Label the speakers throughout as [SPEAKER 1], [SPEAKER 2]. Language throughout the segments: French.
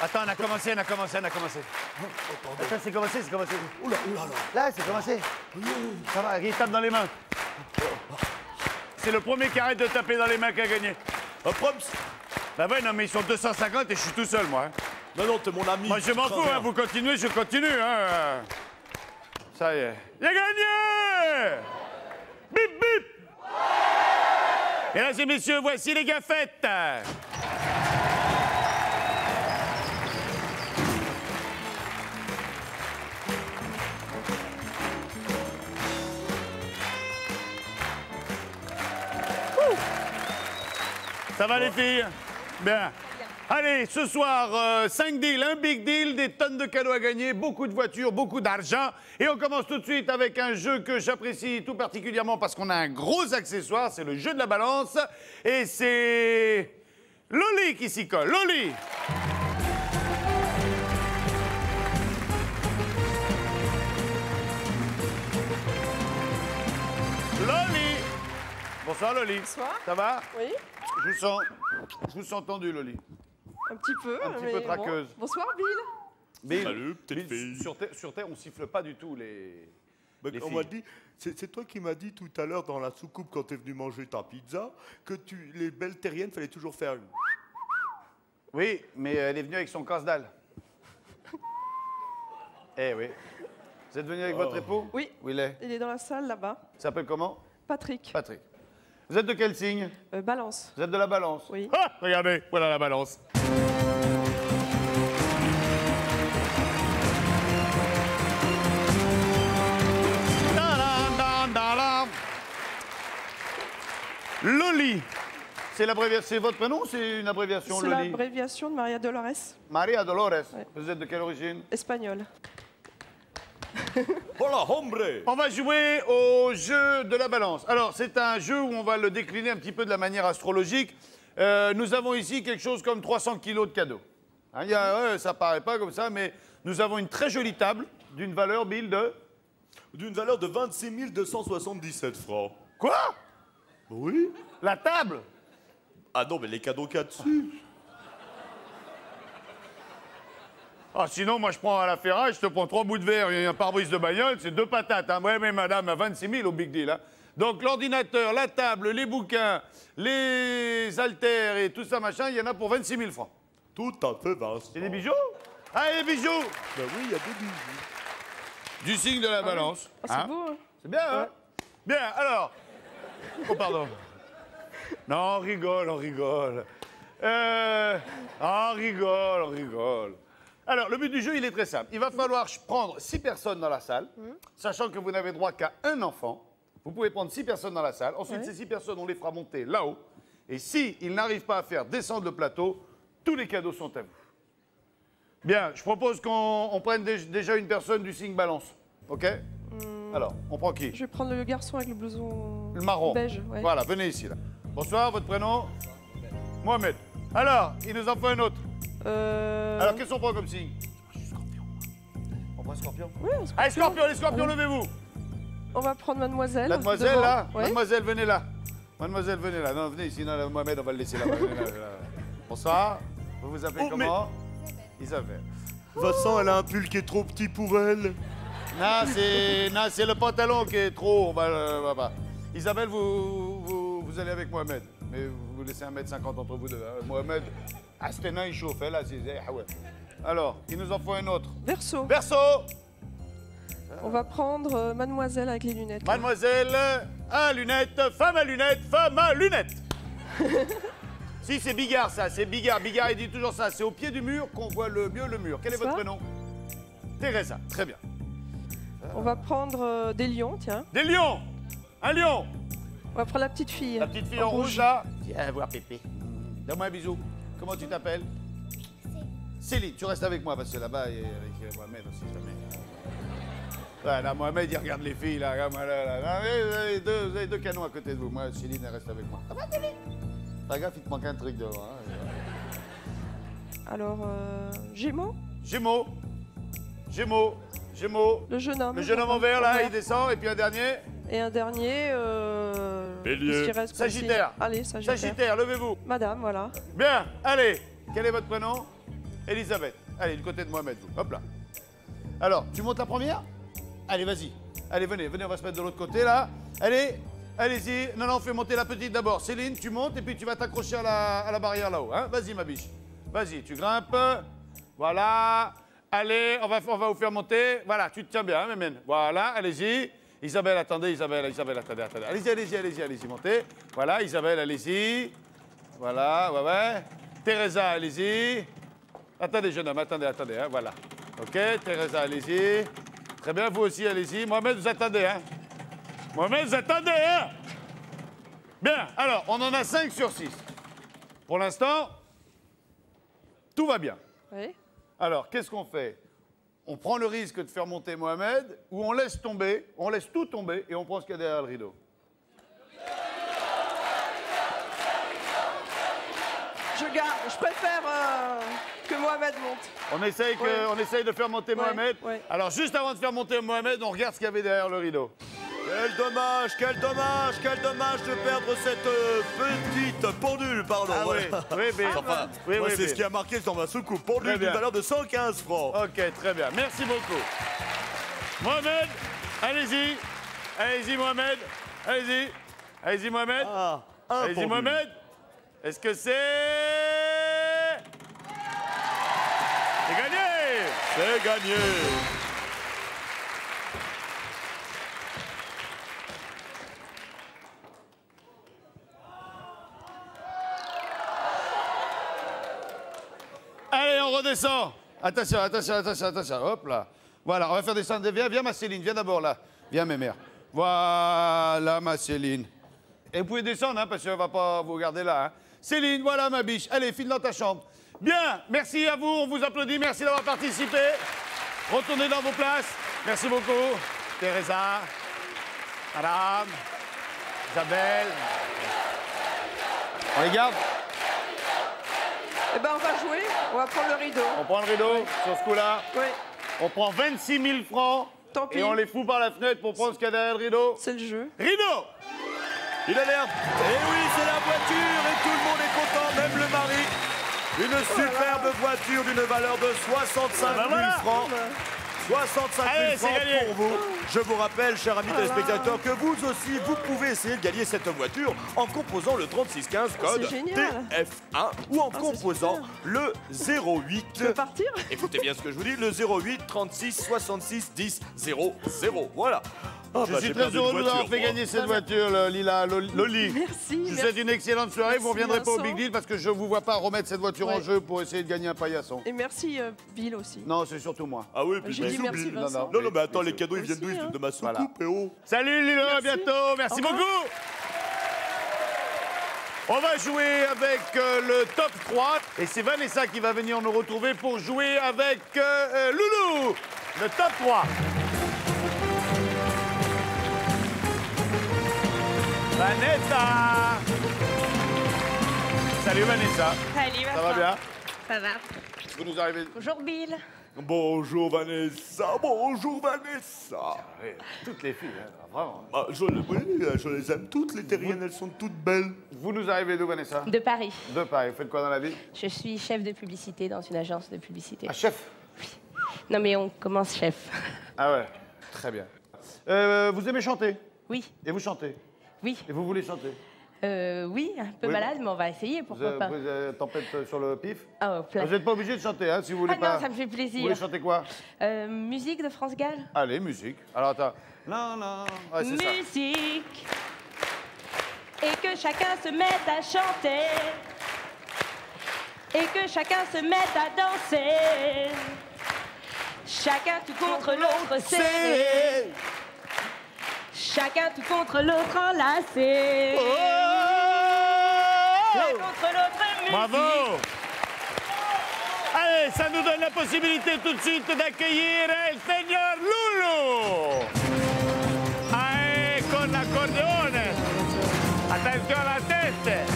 [SPEAKER 1] Attends, on a commencé. Attends, c'est commencé.
[SPEAKER 2] Oula, oula,
[SPEAKER 1] Là, c'est commencé. Ça va, il tape dans les mains. C'est le premier qui arrête de taper dans les mains qui a gagné. Hop, hop. Bah ouais, non, mais ils sont 250 et je suis tout seul, moi. Hein.
[SPEAKER 2] Non, t'es mon ami.
[SPEAKER 1] Moi, je m'en fous, hein. Vous continuez, je continue. Hein. Ça y est. Il a gagné! Bip, bip! Mesdames et messieurs, voici les gaffettes. Ça va les filles? Bien. Allez, ce soir, 5 deals, un big deal, des tonnes de cadeaux à gagner, beaucoup de voitures, beaucoup d'argent. Et on commence tout de suite avec un jeu que j'apprécie tout particulièrement parce qu'on a un gros accessoire, c'est le jeu de la balance. Et c'est Loli qui s'y colle. Loli! Loli! Bonsoir Loli.
[SPEAKER 3] Bonsoir.
[SPEAKER 1] Ça va?
[SPEAKER 3] Oui,
[SPEAKER 1] Je vous sens tendu, Loli.
[SPEAKER 3] un petit peu.
[SPEAKER 1] Un petit
[SPEAKER 3] mais
[SPEAKER 1] peu traqueuse.
[SPEAKER 3] Bon. Bonsoir, Bill.
[SPEAKER 1] Bill,
[SPEAKER 2] Salut, petite
[SPEAKER 1] Bill,
[SPEAKER 2] fille.
[SPEAKER 1] sur Terre, on siffle pas du tout les
[SPEAKER 2] On
[SPEAKER 1] filles.
[SPEAKER 2] m'a dit, c'est toi qui m'as dit tout à l'heure dans la soucoupe quand t'es venu manger ta pizza que les belles terriennes fallait toujours faire une.
[SPEAKER 1] Oui, mais elle est venue avec son casse-dalle. Eh oui. Vous êtes venu avec votre époux?
[SPEAKER 3] Oui.
[SPEAKER 1] Où il est?
[SPEAKER 3] Il est dans la salle là-bas.
[SPEAKER 1] Il s'appelle comment?
[SPEAKER 3] Patrick.
[SPEAKER 1] Patrick. Vous êtes de quel signe?
[SPEAKER 3] Balance.
[SPEAKER 1] Vous êtes de la balance?
[SPEAKER 3] Oui.
[SPEAKER 1] Ah, regardez, voilà la balance. Loli. C'est votre prénom ou c'est une abréviation,
[SPEAKER 3] C'est
[SPEAKER 1] Loli?
[SPEAKER 3] l'abréviation de Maria Dolores,
[SPEAKER 1] Maria Dolores.
[SPEAKER 3] Ouais.
[SPEAKER 1] Vous êtes de quelle origine?
[SPEAKER 3] espagnole.
[SPEAKER 2] Hola, hombre!
[SPEAKER 1] On va jouer au jeu de la balance. Alors, c'est un jeu où on va le décliner un petit peu de la manière astrologique. Nous avons ici quelque chose comme 300 kilos de cadeaux. Hein, ouais, ça paraît pas comme ça, mais nous avons une très jolie table d'une valeur, Bill, de...
[SPEAKER 2] D'une valeur de 26 277 francs.
[SPEAKER 1] Quoi?
[SPEAKER 2] Oui?
[SPEAKER 1] La table?
[SPEAKER 2] Ah non, mais les cadeaux qu'il y a dessus.
[SPEAKER 1] Ah, sinon, moi, je prends à la ferraille, je te prends 3 bouts de verre, il y a un pare-brise de bagnole, c'est 2 patates. Hein. Ouais, mais madame, à 26 000 au big deal. Hein. Donc, l'ordinateur, la table, les bouquins, les haltères et tout ça, machin, il y en a pour 26 000 francs.
[SPEAKER 2] Tout à fait, Vincent.
[SPEAKER 1] C'est des bijoux? Ah, les bijoux!
[SPEAKER 2] Ben oui, il y a des bijoux.
[SPEAKER 1] Du signe de la balance.
[SPEAKER 3] Oh, c'est
[SPEAKER 1] Hein?
[SPEAKER 3] beau, hein.
[SPEAKER 1] C'est bien, hein?
[SPEAKER 3] Ouais.
[SPEAKER 1] Bien, alors. Oh, pardon. Non, on rigole. On rigole. Alors, le but du jeu, il est très simple. Il va falloir prendre 6 personnes dans la salle, sachant que vous n'avez droit qu'à un enfant. Vous pouvez prendre 6 personnes dans la salle. Ensuite,
[SPEAKER 3] Ouais.
[SPEAKER 1] ces 6 personnes, on les fera monter là-haut. Et s'ils n'arrivent pas à faire descendre le plateau, tous les cadeaux sont à vous. Bien, je propose qu'on prenne déjà une personne du signe balance. OK? Alors, on prend qui?
[SPEAKER 3] Je vais prendre le garçon avec le blouson
[SPEAKER 1] Le marron.
[SPEAKER 3] beige. Ouais.
[SPEAKER 1] Voilà, venez ici, là. Bonsoir, votre prénom? Mohamed. Alors, il nous en faut un autre. Alors, qu'est-ce qu'on prend comme signe? Scorpion. On prend scorpion?
[SPEAKER 3] Ouais, un scorpion.
[SPEAKER 1] Allez, scorpion, les scorpions,
[SPEAKER 3] Ouais.
[SPEAKER 1] levez-vous.
[SPEAKER 3] On va prendre mademoiselle.
[SPEAKER 1] Mademoiselle,
[SPEAKER 3] devant.
[SPEAKER 1] là?
[SPEAKER 3] Ouais.
[SPEAKER 1] Mademoiselle, venez là. Mademoiselle, venez là. Non, venez ici. Non, là, Mohamed, on va le laisser là. Venez là, là. Bonsoir. Vous vous appelez
[SPEAKER 2] Oh,
[SPEAKER 1] comment? Isabelle.
[SPEAKER 2] Vincent, elle a un pull qui est trop petit pour elle.
[SPEAKER 1] Non, c'est le pantalon qui est trop. On va. Isabelle, vous allez avec Mohamed. Mais vous laissez 1,50 m entre vous deux. Hein. Mohamed, c'était nain, il chauffe. Là, ouais. Alors, il nous en faut un autre.
[SPEAKER 3] Verseau.
[SPEAKER 1] Verseau.
[SPEAKER 3] On va prendre mademoiselle avec les lunettes.
[SPEAKER 1] Mademoiselle, à lunettes, femme à lunettes, femme à lunettes. Si, c'est Bigard, ça, c'est Bigard. Bigard, il dit toujours ça. C'est au pied du mur qu'on voit le mieux le mur. Quel est
[SPEAKER 3] Ça
[SPEAKER 1] votre prénom? Teresa, très bien.
[SPEAKER 3] On va prendre des lions, tiens.
[SPEAKER 1] Des lions. Un lion.
[SPEAKER 3] On va prendre la petite fille.
[SPEAKER 1] La petite fille en rouge, là. Viens voir Pépé. Donne-moi un bisou. Comment tu t'appelles? Céline, tu restes avec moi parce que là-bas, il y a avec Mohamed aussi, jamais. Ouais, là, Mohamed, il regarde les filles, là. Regarde-moi, là. Vous avez deux canons à côté de vous. Moi, Céline, elle reste avec moi. Ça va, Céline? Fais gaffe, il te manque un truc devant. Hein.
[SPEAKER 3] Alors, Gémeaux.
[SPEAKER 1] Gémeaux. Gémeaux. Gémeaux.
[SPEAKER 3] Le jeune homme.
[SPEAKER 1] Le jeune homme en vert, là, il descend. Et puis un dernier.
[SPEAKER 3] Et un dernier.
[SPEAKER 2] Bélier.
[SPEAKER 3] qui reste comme
[SPEAKER 1] Sagittaire.
[SPEAKER 3] signe. Allez, Sagittaire.
[SPEAKER 1] Sagittaire, levez-vous.
[SPEAKER 3] Madame, voilà.
[SPEAKER 1] Bien, allez. Quel est votre prénom? Elisabeth. Allez, du côté de Mohamed, vous. Hop là. Alors, tu montes la première? Allez, vas-y. Allez, venez, venez, on va se mettre de l'autre côté, là. Allez, allez-y. Non, non, fais monter la petite d'abord. Céline, tu montes et puis tu vas t'accrocher à la barrière là-haut. Hein. Vas-y, ma biche. Vas-y, tu grimpes. Voilà. Allez, on va vous faire monter. Voilà, tu te tiens bien, hein, Mémène. Voilà, allez-y. Isabelle, attendez, Isabelle, attendez. Allez-y, allez-y, montez. Voilà, Isabelle, allez-y. Voilà, ouais. Teresa, allez-y. Attendez, jeune homme, attendez, hein, voilà. OK, Teresa, allez-y. Très bien, vous aussi, allez-y. Mohamed, vous attendez, hein. Mohamed, vous attendez, hein. Bien, alors, on en a 5 sur 6. Pour l'instant, tout va bien.
[SPEAKER 3] Oui.
[SPEAKER 1] Alors, qu'est-ce qu'on fait? On prend le risque de faire monter Mohamed ou on laisse tomber, on laisse tout tomber et on prend ce qu'il y a derrière le rideau.
[SPEAKER 3] Je préfère que Mohamed monte.
[SPEAKER 1] On essaye de faire monter Mohamed.
[SPEAKER 3] Ouais.
[SPEAKER 1] Alors, juste avant de faire monter Mohamed, on regarde ce qu'il y avait derrière le rideau.
[SPEAKER 2] Quel dommage de perdre cette petite pendule, pardon.
[SPEAKER 1] Ah oui, oui, mais...
[SPEAKER 2] Enfin,
[SPEAKER 1] oui,
[SPEAKER 2] moi,
[SPEAKER 1] oui,
[SPEAKER 2] c'est
[SPEAKER 1] mais-
[SPEAKER 2] ce qui a marqué sur ma soucoupe. Pendule
[SPEAKER 1] Très
[SPEAKER 2] d'une
[SPEAKER 1] bien.
[SPEAKER 2] valeur de 115 francs.
[SPEAKER 1] Ok, très bien. Merci beaucoup. Mohamed, allez-y. Allez-y, Mohamed. Allez-y. Allez-y, Mohamed.
[SPEAKER 2] Ah, un
[SPEAKER 1] Allez-y,
[SPEAKER 2] pendule.
[SPEAKER 1] Mohamed. Est-ce que c'est gagné?
[SPEAKER 2] C'est gagné.
[SPEAKER 1] Allez, on redescend. Attention. Hop là. Voilà, on va faire descendre. Viens, ma Céline, viens d'abord là. Viens, mes mères. Voilà, ma Céline. Et vous pouvez descendre, hein, parce qu'on ne va pas vous garder là. Hein. Céline, voilà ma biche. Allez, file dans ta chambre. Bien, merci à vous, on vous applaudit. Merci d'avoir participé. Retournez dans vos places. Merci beaucoup. Teresa, Madame, Isabelle. On les garde?
[SPEAKER 3] Eh ben, on va jouer. On va prendre le rideau.
[SPEAKER 1] On prend le rideau sur ce coup-là.
[SPEAKER 3] Oui.
[SPEAKER 1] On prend 26 000 francs.
[SPEAKER 3] Tant pis.
[SPEAKER 1] Et on les fout par la fenêtre pour prendre ce qu'il y a derrière le rideau.
[SPEAKER 3] C'est le jeu.
[SPEAKER 1] Rideau!
[SPEAKER 2] Il a l'air. Et oui, c'est la voiture et tout le monde est content, même le mari. Une superbe voiture d'une valeur de 65 000
[SPEAKER 1] voilà.
[SPEAKER 2] francs. 65 000
[SPEAKER 1] Allez, c'est
[SPEAKER 2] francs
[SPEAKER 1] gagné.
[SPEAKER 2] pour vous. Je vous rappelle, chers amis téléspectateurs, que vous aussi, vous pouvez essayer de gagner cette voiture en composant le 3615 code
[SPEAKER 3] c'est génial.
[SPEAKER 2] TF1 ou en
[SPEAKER 3] c'est
[SPEAKER 2] composant
[SPEAKER 3] super.
[SPEAKER 2] le 08.
[SPEAKER 3] Tu veux partir?
[SPEAKER 2] Écoutez bien ce que je vous dis, le 08 36 66 10 00. Voilà. Ah,
[SPEAKER 1] Je
[SPEAKER 2] bah,
[SPEAKER 1] suis
[SPEAKER 2] j'ai
[SPEAKER 1] très
[SPEAKER 2] perdu
[SPEAKER 1] heureux
[SPEAKER 2] une
[SPEAKER 1] de vous avoir
[SPEAKER 2] voiture,
[SPEAKER 1] fait
[SPEAKER 2] moi.
[SPEAKER 1] gagner cette voiture, le Lila, Loli.
[SPEAKER 3] Merci.
[SPEAKER 1] Je vous souhaite une excellente soirée. Vous ne
[SPEAKER 3] Merci,
[SPEAKER 1] reviendrez pas au
[SPEAKER 3] Vincent.
[SPEAKER 1] Big Deal parce que je ne vous vois pas remettre cette voiture en
[SPEAKER 3] Ouais.
[SPEAKER 1] jeu pour essayer de gagner un paillasson.
[SPEAKER 3] Et merci, Bill aussi.
[SPEAKER 1] Non, c'est surtout moi.
[SPEAKER 2] Ah oui, puis
[SPEAKER 3] J'ai dit
[SPEAKER 2] bisous,
[SPEAKER 3] merci,
[SPEAKER 2] Bill.
[SPEAKER 3] Vincent.
[SPEAKER 2] Non, mais attends, les
[SPEAKER 1] Bisous.
[SPEAKER 2] cadeaux, ils viennent d'où? Ils
[SPEAKER 3] Aussi,
[SPEAKER 2] viennent de ma
[SPEAKER 1] Voilà.
[SPEAKER 2] soucoupe, et oh.
[SPEAKER 1] Salut Lilo, à
[SPEAKER 3] Merci.
[SPEAKER 1] bientôt. Merci
[SPEAKER 3] Au revoir.
[SPEAKER 1] beaucoup. On va jouer avec le top 3 et c'est Vanessa qui va venir nous retrouver pour jouer avec Loulou, le top 3. Vanessa. Salut Vanessa.
[SPEAKER 4] Salut,
[SPEAKER 1] Ça va bien?
[SPEAKER 4] Ça va.
[SPEAKER 1] Vous nous arrivez...
[SPEAKER 4] Bonjour Bill.
[SPEAKER 2] Bonjour Vanessa, bonjour Vanessa.
[SPEAKER 1] Oui, toutes les filles, hein, vraiment.
[SPEAKER 2] Ah, je les aime toutes, les terriennes, elles sont toutes belles.
[SPEAKER 1] Vous nous arrivez d'où Vanessa?
[SPEAKER 4] De Paris.
[SPEAKER 1] De Paris. Vous faites quoi dans la vie?
[SPEAKER 4] Je suis chef de publicité dans une agence de publicité.
[SPEAKER 1] Ah, chef.
[SPEAKER 4] Non mais on commence chef.
[SPEAKER 1] Ah ouais, très bien. Vous aimez chanter?
[SPEAKER 4] Oui,
[SPEAKER 1] Et vous chantez?
[SPEAKER 4] oui.
[SPEAKER 1] Et vous voulez chanter?
[SPEAKER 4] Oui, un peu
[SPEAKER 1] Oui.
[SPEAKER 4] malade, mais on va essayer, pourquoi pas.
[SPEAKER 1] Vous tempête sur le pif?
[SPEAKER 4] Ah,
[SPEAKER 1] Vous n'êtes pas obligé de chanter, hein, si vous voulez
[SPEAKER 4] Ah
[SPEAKER 1] pas.
[SPEAKER 4] non, ça me fait
[SPEAKER 1] Vous
[SPEAKER 4] plaisir.
[SPEAKER 1] voulez chanter quoi?
[SPEAKER 4] Musique de France Gall.
[SPEAKER 1] Allez, musique. Alors attends. Non, non. Ouais, c'est ça.
[SPEAKER 4] Musique. Et que chacun se mette à chanter. Et que chacun se mette à danser. Chacun tout contre l'autre serré. Chacun tout contre l'autre enlacé. L'un contre l'autre musique.
[SPEAKER 1] Bravo! Allez, ça nous donne la possibilité tout de suite d'accueillir el señor Lulu. Ahí con l'accordéon. Attention à la tête.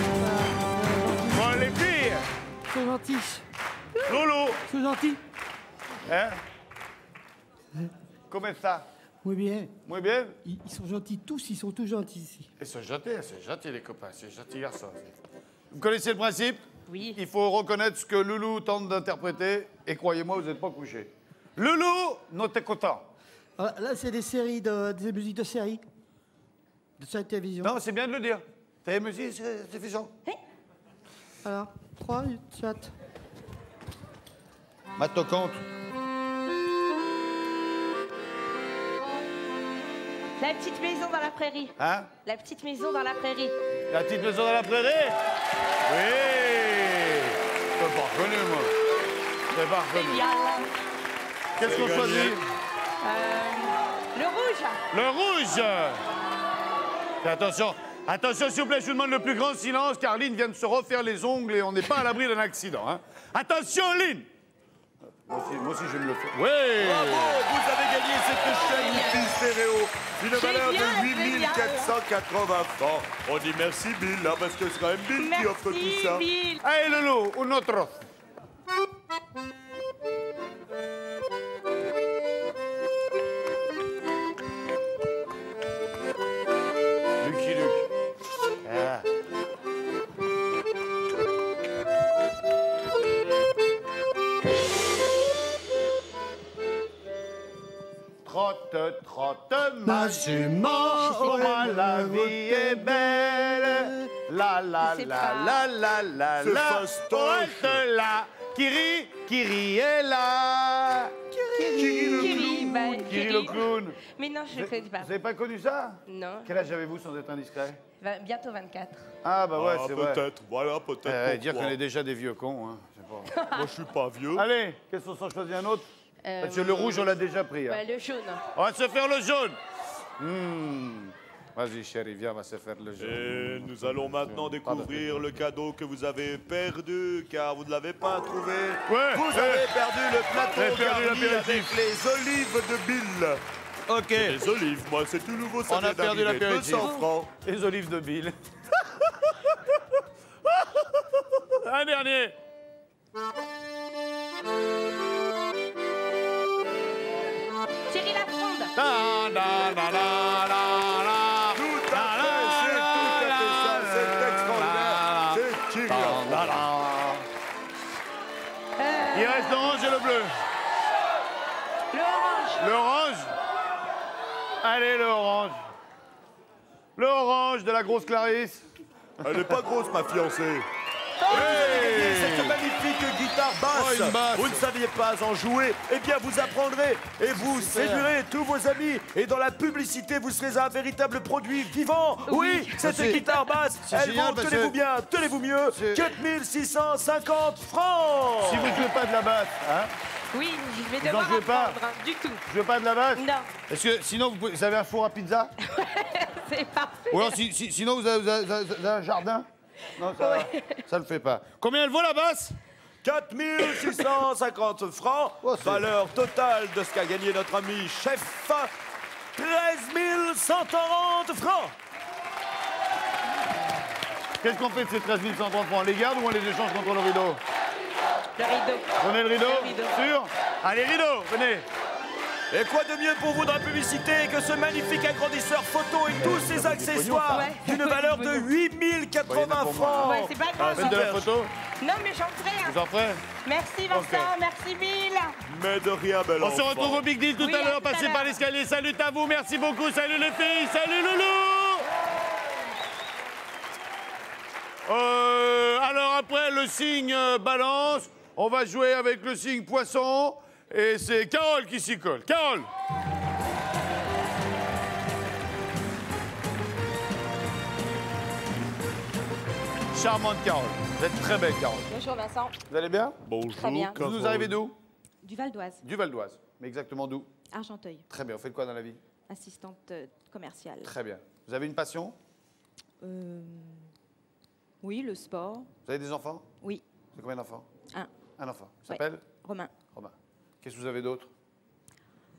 [SPEAKER 1] Con les filles.
[SPEAKER 5] Ils sont gentils.
[SPEAKER 1] Lulu.
[SPEAKER 5] Ils sont gentils.
[SPEAKER 1] Hein? Comment ça?
[SPEAKER 5] Oui, bien.
[SPEAKER 1] Muy bien?
[SPEAKER 5] Ils sont gentils tous, ils sont tous gentils ici.
[SPEAKER 1] Ils sont gentils, les copains, c'est gentils garçons. Vous connaissez le principe?
[SPEAKER 4] Oui.
[SPEAKER 1] Il faut reconnaître ce que Loulou tente d'interpréter. Et croyez-moi, vous n'êtes pas couché. Loulou, non t'es content.
[SPEAKER 5] Ah, là, c'est des séries, des musiques de séries. De séries de télévision.
[SPEAKER 1] Non, c'est bien de le dire. T'as musique, c'est suffisant.
[SPEAKER 5] Alors, 3, 8, 7.
[SPEAKER 1] Mato compte.
[SPEAKER 4] La petite maison dans la prairie.
[SPEAKER 1] Hein?
[SPEAKER 4] La petite maison dans la prairie.
[SPEAKER 1] La petite maison dans la prairie? Oui! Je pas reconnu, moi. Je pas reconnu.
[SPEAKER 4] Génial.
[SPEAKER 1] Qu'est-ce qu'on choisit?
[SPEAKER 4] Le rouge.
[SPEAKER 1] Le rouge! Et attention, attention, s'il vous plaît, je vous demande le plus grand silence, car Lynn vient de se refaire les ongles et on n'est pas à l'abri d'un accident. Hein. Attention, Lynn! Moi aussi, je vais me le faire. Oui!
[SPEAKER 2] Bravo, vous avez gagné cette chaîne Wifi stéréo d'une valeur de
[SPEAKER 4] Génial,
[SPEAKER 2] 8480 francs. On dit merci Bill, hein, parce que c'est quand même Bill qui offre tout ça.
[SPEAKER 4] Merci, Bill.
[SPEAKER 1] Allez, Loulou, un autre. Lucky Luke. Ah. Trotte, trotte, ma jument, oh, la vie est belle. La la
[SPEAKER 4] C'est
[SPEAKER 1] la
[SPEAKER 4] pas-
[SPEAKER 1] la la la
[SPEAKER 2] C'est
[SPEAKER 1] la.
[SPEAKER 2] fastoche.
[SPEAKER 1] Reste là. Kiri est là.
[SPEAKER 4] Kiri, bah,
[SPEAKER 1] Kiri le clown.
[SPEAKER 4] Mais non, je ne le connais pas.
[SPEAKER 1] Vous n'avez pas connu ça?
[SPEAKER 4] Non.
[SPEAKER 1] Quel âge avez-vous sans être indiscret?
[SPEAKER 4] Bientôt 24.
[SPEAKER 1] Ah bah ouais,
[SPEAKER 2] Ah,
[SPEAKER 1] c'est vrai.
[SPEAKER 2] peut-être, voilà, peut-être.
[SPEAKER 1] Dire
[SPEAKER 2] pourquoi.
[SPEAKER 1] qu'on est déjà des vieux cons. Hein. c'est pas-
[SPEAKER 2] Moi, je suis pas vieux.
[SPEAKER 1] Allez, qu'est-ce qu'on s'en choisit un autre? Parce que le rouge, on l'a déjà pris. Hein.
[SPEAKER 4] Bah, le jaune.
[SPEAKER 1] On va se faire le jaune. Vas-y, chérie, viens, on va se faire le jaune.
[SPEAKER 2] Et nous allons maintenant découvrir le cadeau que vous avez perdu, car vous ne l'avez pas trouvé.
[SPEAKER 1] Ouais.
[SPEAKER 2] Vous avez perdu le plateau
[SPEAKER 1] J'ai perdu
[SPEAKER 2] garni
[SPEAKER 1] l'apéritif.
[SPEAKER 2] avec les olives de Bill.
[SPEAKER 1] Ok.
[SPEAKER 2] Les olives, moi, c'est tout nouveau, ça
[SPEAKER 1] On a
[SPEAKER 2] vient
[SPEAKER 1] perdu
[SPEAKER 2] d'arriver.
[SPEAKER 1] l'apéritif.
[SPEAKER 2] 200 francs.
[SPEAKER 1] Les olives de Bill. Un dernier.
[SPEAKER 4] Thierry Lafronde.
[SPEAKER 1] La, la, la, la, la, la.
[SPEAKER 2] Tout à fait, c'est tout à fait ça, c'est extraordinaire. C'est Thierry Lafronde.
[SPEAKER 1] Il reste l'orange et le bleu.
[SPEAKER 4] Le orange.
[SPEAKER 1] L'orange. Allez, le orange. Le orange de la grosse Clarisse.
[SPEAKER 2] Elle n'est pas grosse, ma fiancée.
[SPEAKER 1] Hey.
[SPEAKER 2] Cette magnifique guitare basse.
[SPEAKER 1] Oh, une basse.
[SPEAKER 2] Vous ne saviez pas en jouer. Eh bien, vous apprendrez et vous séduirez tous vos amis. Et dans la publicité, vous serez un véritable produit vivant. Oui, cette
[SPEAKER 1] C'est-
[SPEAKER 2] guitare basse,
[SPEAKER 1] c'est
[SPEAKER 2] elle
[SPEAKER 1] génial
[SPEAKER 2] vaut,
[SPEAKER 1] parce
[SPEAKER 2] tenez-vous
[SPEAKER 1] que-
[SPEAKER 2] bien, tenez-vous mieux,
[SPEAKER 1] C'est-
[SPEAKER 2] 4650 francs.
[SPEAKER 1] Si vous ne jouez pas de la basse, hein?
[SPEAKER 4] Oui, je vais
[SPEAKER 1] Vous
[SPEAKER 4] devoir
[SPEAKER 1] en jouez pas
[SPEAKER 4] apprendre. Du tout.
[SPEAKER 1] Vous jouez pas de la basse?
[SPEAKER 4] Non,
[SPEAKER 1] Parce que sinon, vous avez un four à pizza?
[SPEAKER 4] c'est parfait.
[SPEAKER 1] Ou alors, sinon, vous avez un jardin? Non, ça le fait pas. Combien elle vaut la basse?
[SPEAKER 2] 4650 francs,
[SPEAKER 1] Oh, c'est-
[SPEAKER 2] valeur totale de ce qu'a gagné notre ami chef, 13 130 francs.
[SPEAKER 1] Qu'est-ce qu'on fait de ces 13 130 francs? On les garde ou on les échange contre le rideau?
[SPEAKER 4] Le rideau.
[SPEAKER 1] Prenez le rideau?
[SPEAKER 4] Le rideau.
[SPEAKER 1] Sûr? Allez, rideau, venez.
[SPEAKER 2] Et quoi de mieux pour vous dans la publicité que ce magnifique agrandisseur photo et tous ses accessoires
[SPEAKER 4] Ouais.
[SPEAKER 2] d'une valeur de 8080 francs.
[SPEAKER 4] Ouais, c'est pas grave.
[SPEAKER 1] Faites de la photo?
[SPEAKER 4] Non, mais j'en ferai.
[SPEAKER 1] Vous en ferez?
[SPEAKER 4] Merci Vincent,
[SPEAKER 1] Ok.
[SPEAKER 4] merci Bill.
[SPEAKER 2] Mais de rien, bel
[SPEAKER 1] On se
[SPEAKER 2] enfant.
[SPEAKER 1] retrouve au Big Deal tout
[SPEAKER 4] Oui,
[SPEAKER 1] à
[SPEAKER 4] à
[SPEAKER 1] l'heure.
[SPEAKER 4] tout à
[SPEAKER 1] Passez
[SPEAKER 4] l'heure.
[SPEAKER 1] par l'escalier. Salut à vous. Merci beaucoup. Salut les filles. Salut Loulou. Alors après le signe balance, on va jouer avec le signe poisson. Et c'est Carole qui s'y colle. Carole. Charmante Carole. Vous êtes très belle Carole.
[SPEAKER 4] Bonjour Vincent.
[SPEAKER 1] Vous allez bien?
[SPEAKER 2] Bonjour.
[SPEAKER 4] Très bien.
[SPEAKER 1] Vous nous arrivez d'où?
[SPEAKER 6] Du Val d'Oise,
[SPEAKER 1] Du Val d'Oise. Mais exactement d'où?
[SPEAKER 6] Argenteuil,
[SPEAKER 1] Très bien. Vous faites quoi dans la vie?
[SPEAKER 6] assistante commerciale.
[SPEAKER 1] Très bien. Vous avez une passion?
[SPEAKER 6] Oui, le sport.
[SPEAKER 1] Vous avez des enfants?
[SPEAKER 6] Oui,
[SPEAKER 1] C'est combien d'enfants?
[SPEAKER 6] un.
[SPEAKER 1] Un enfant. Il
[SPEAKER 6] Ouais.
[SPEAKER 1] s'appelle?
[SPEAKER 6] Romain.
[SPEAKER 1] Romain. Qu'est-ce que vous avez d'autre?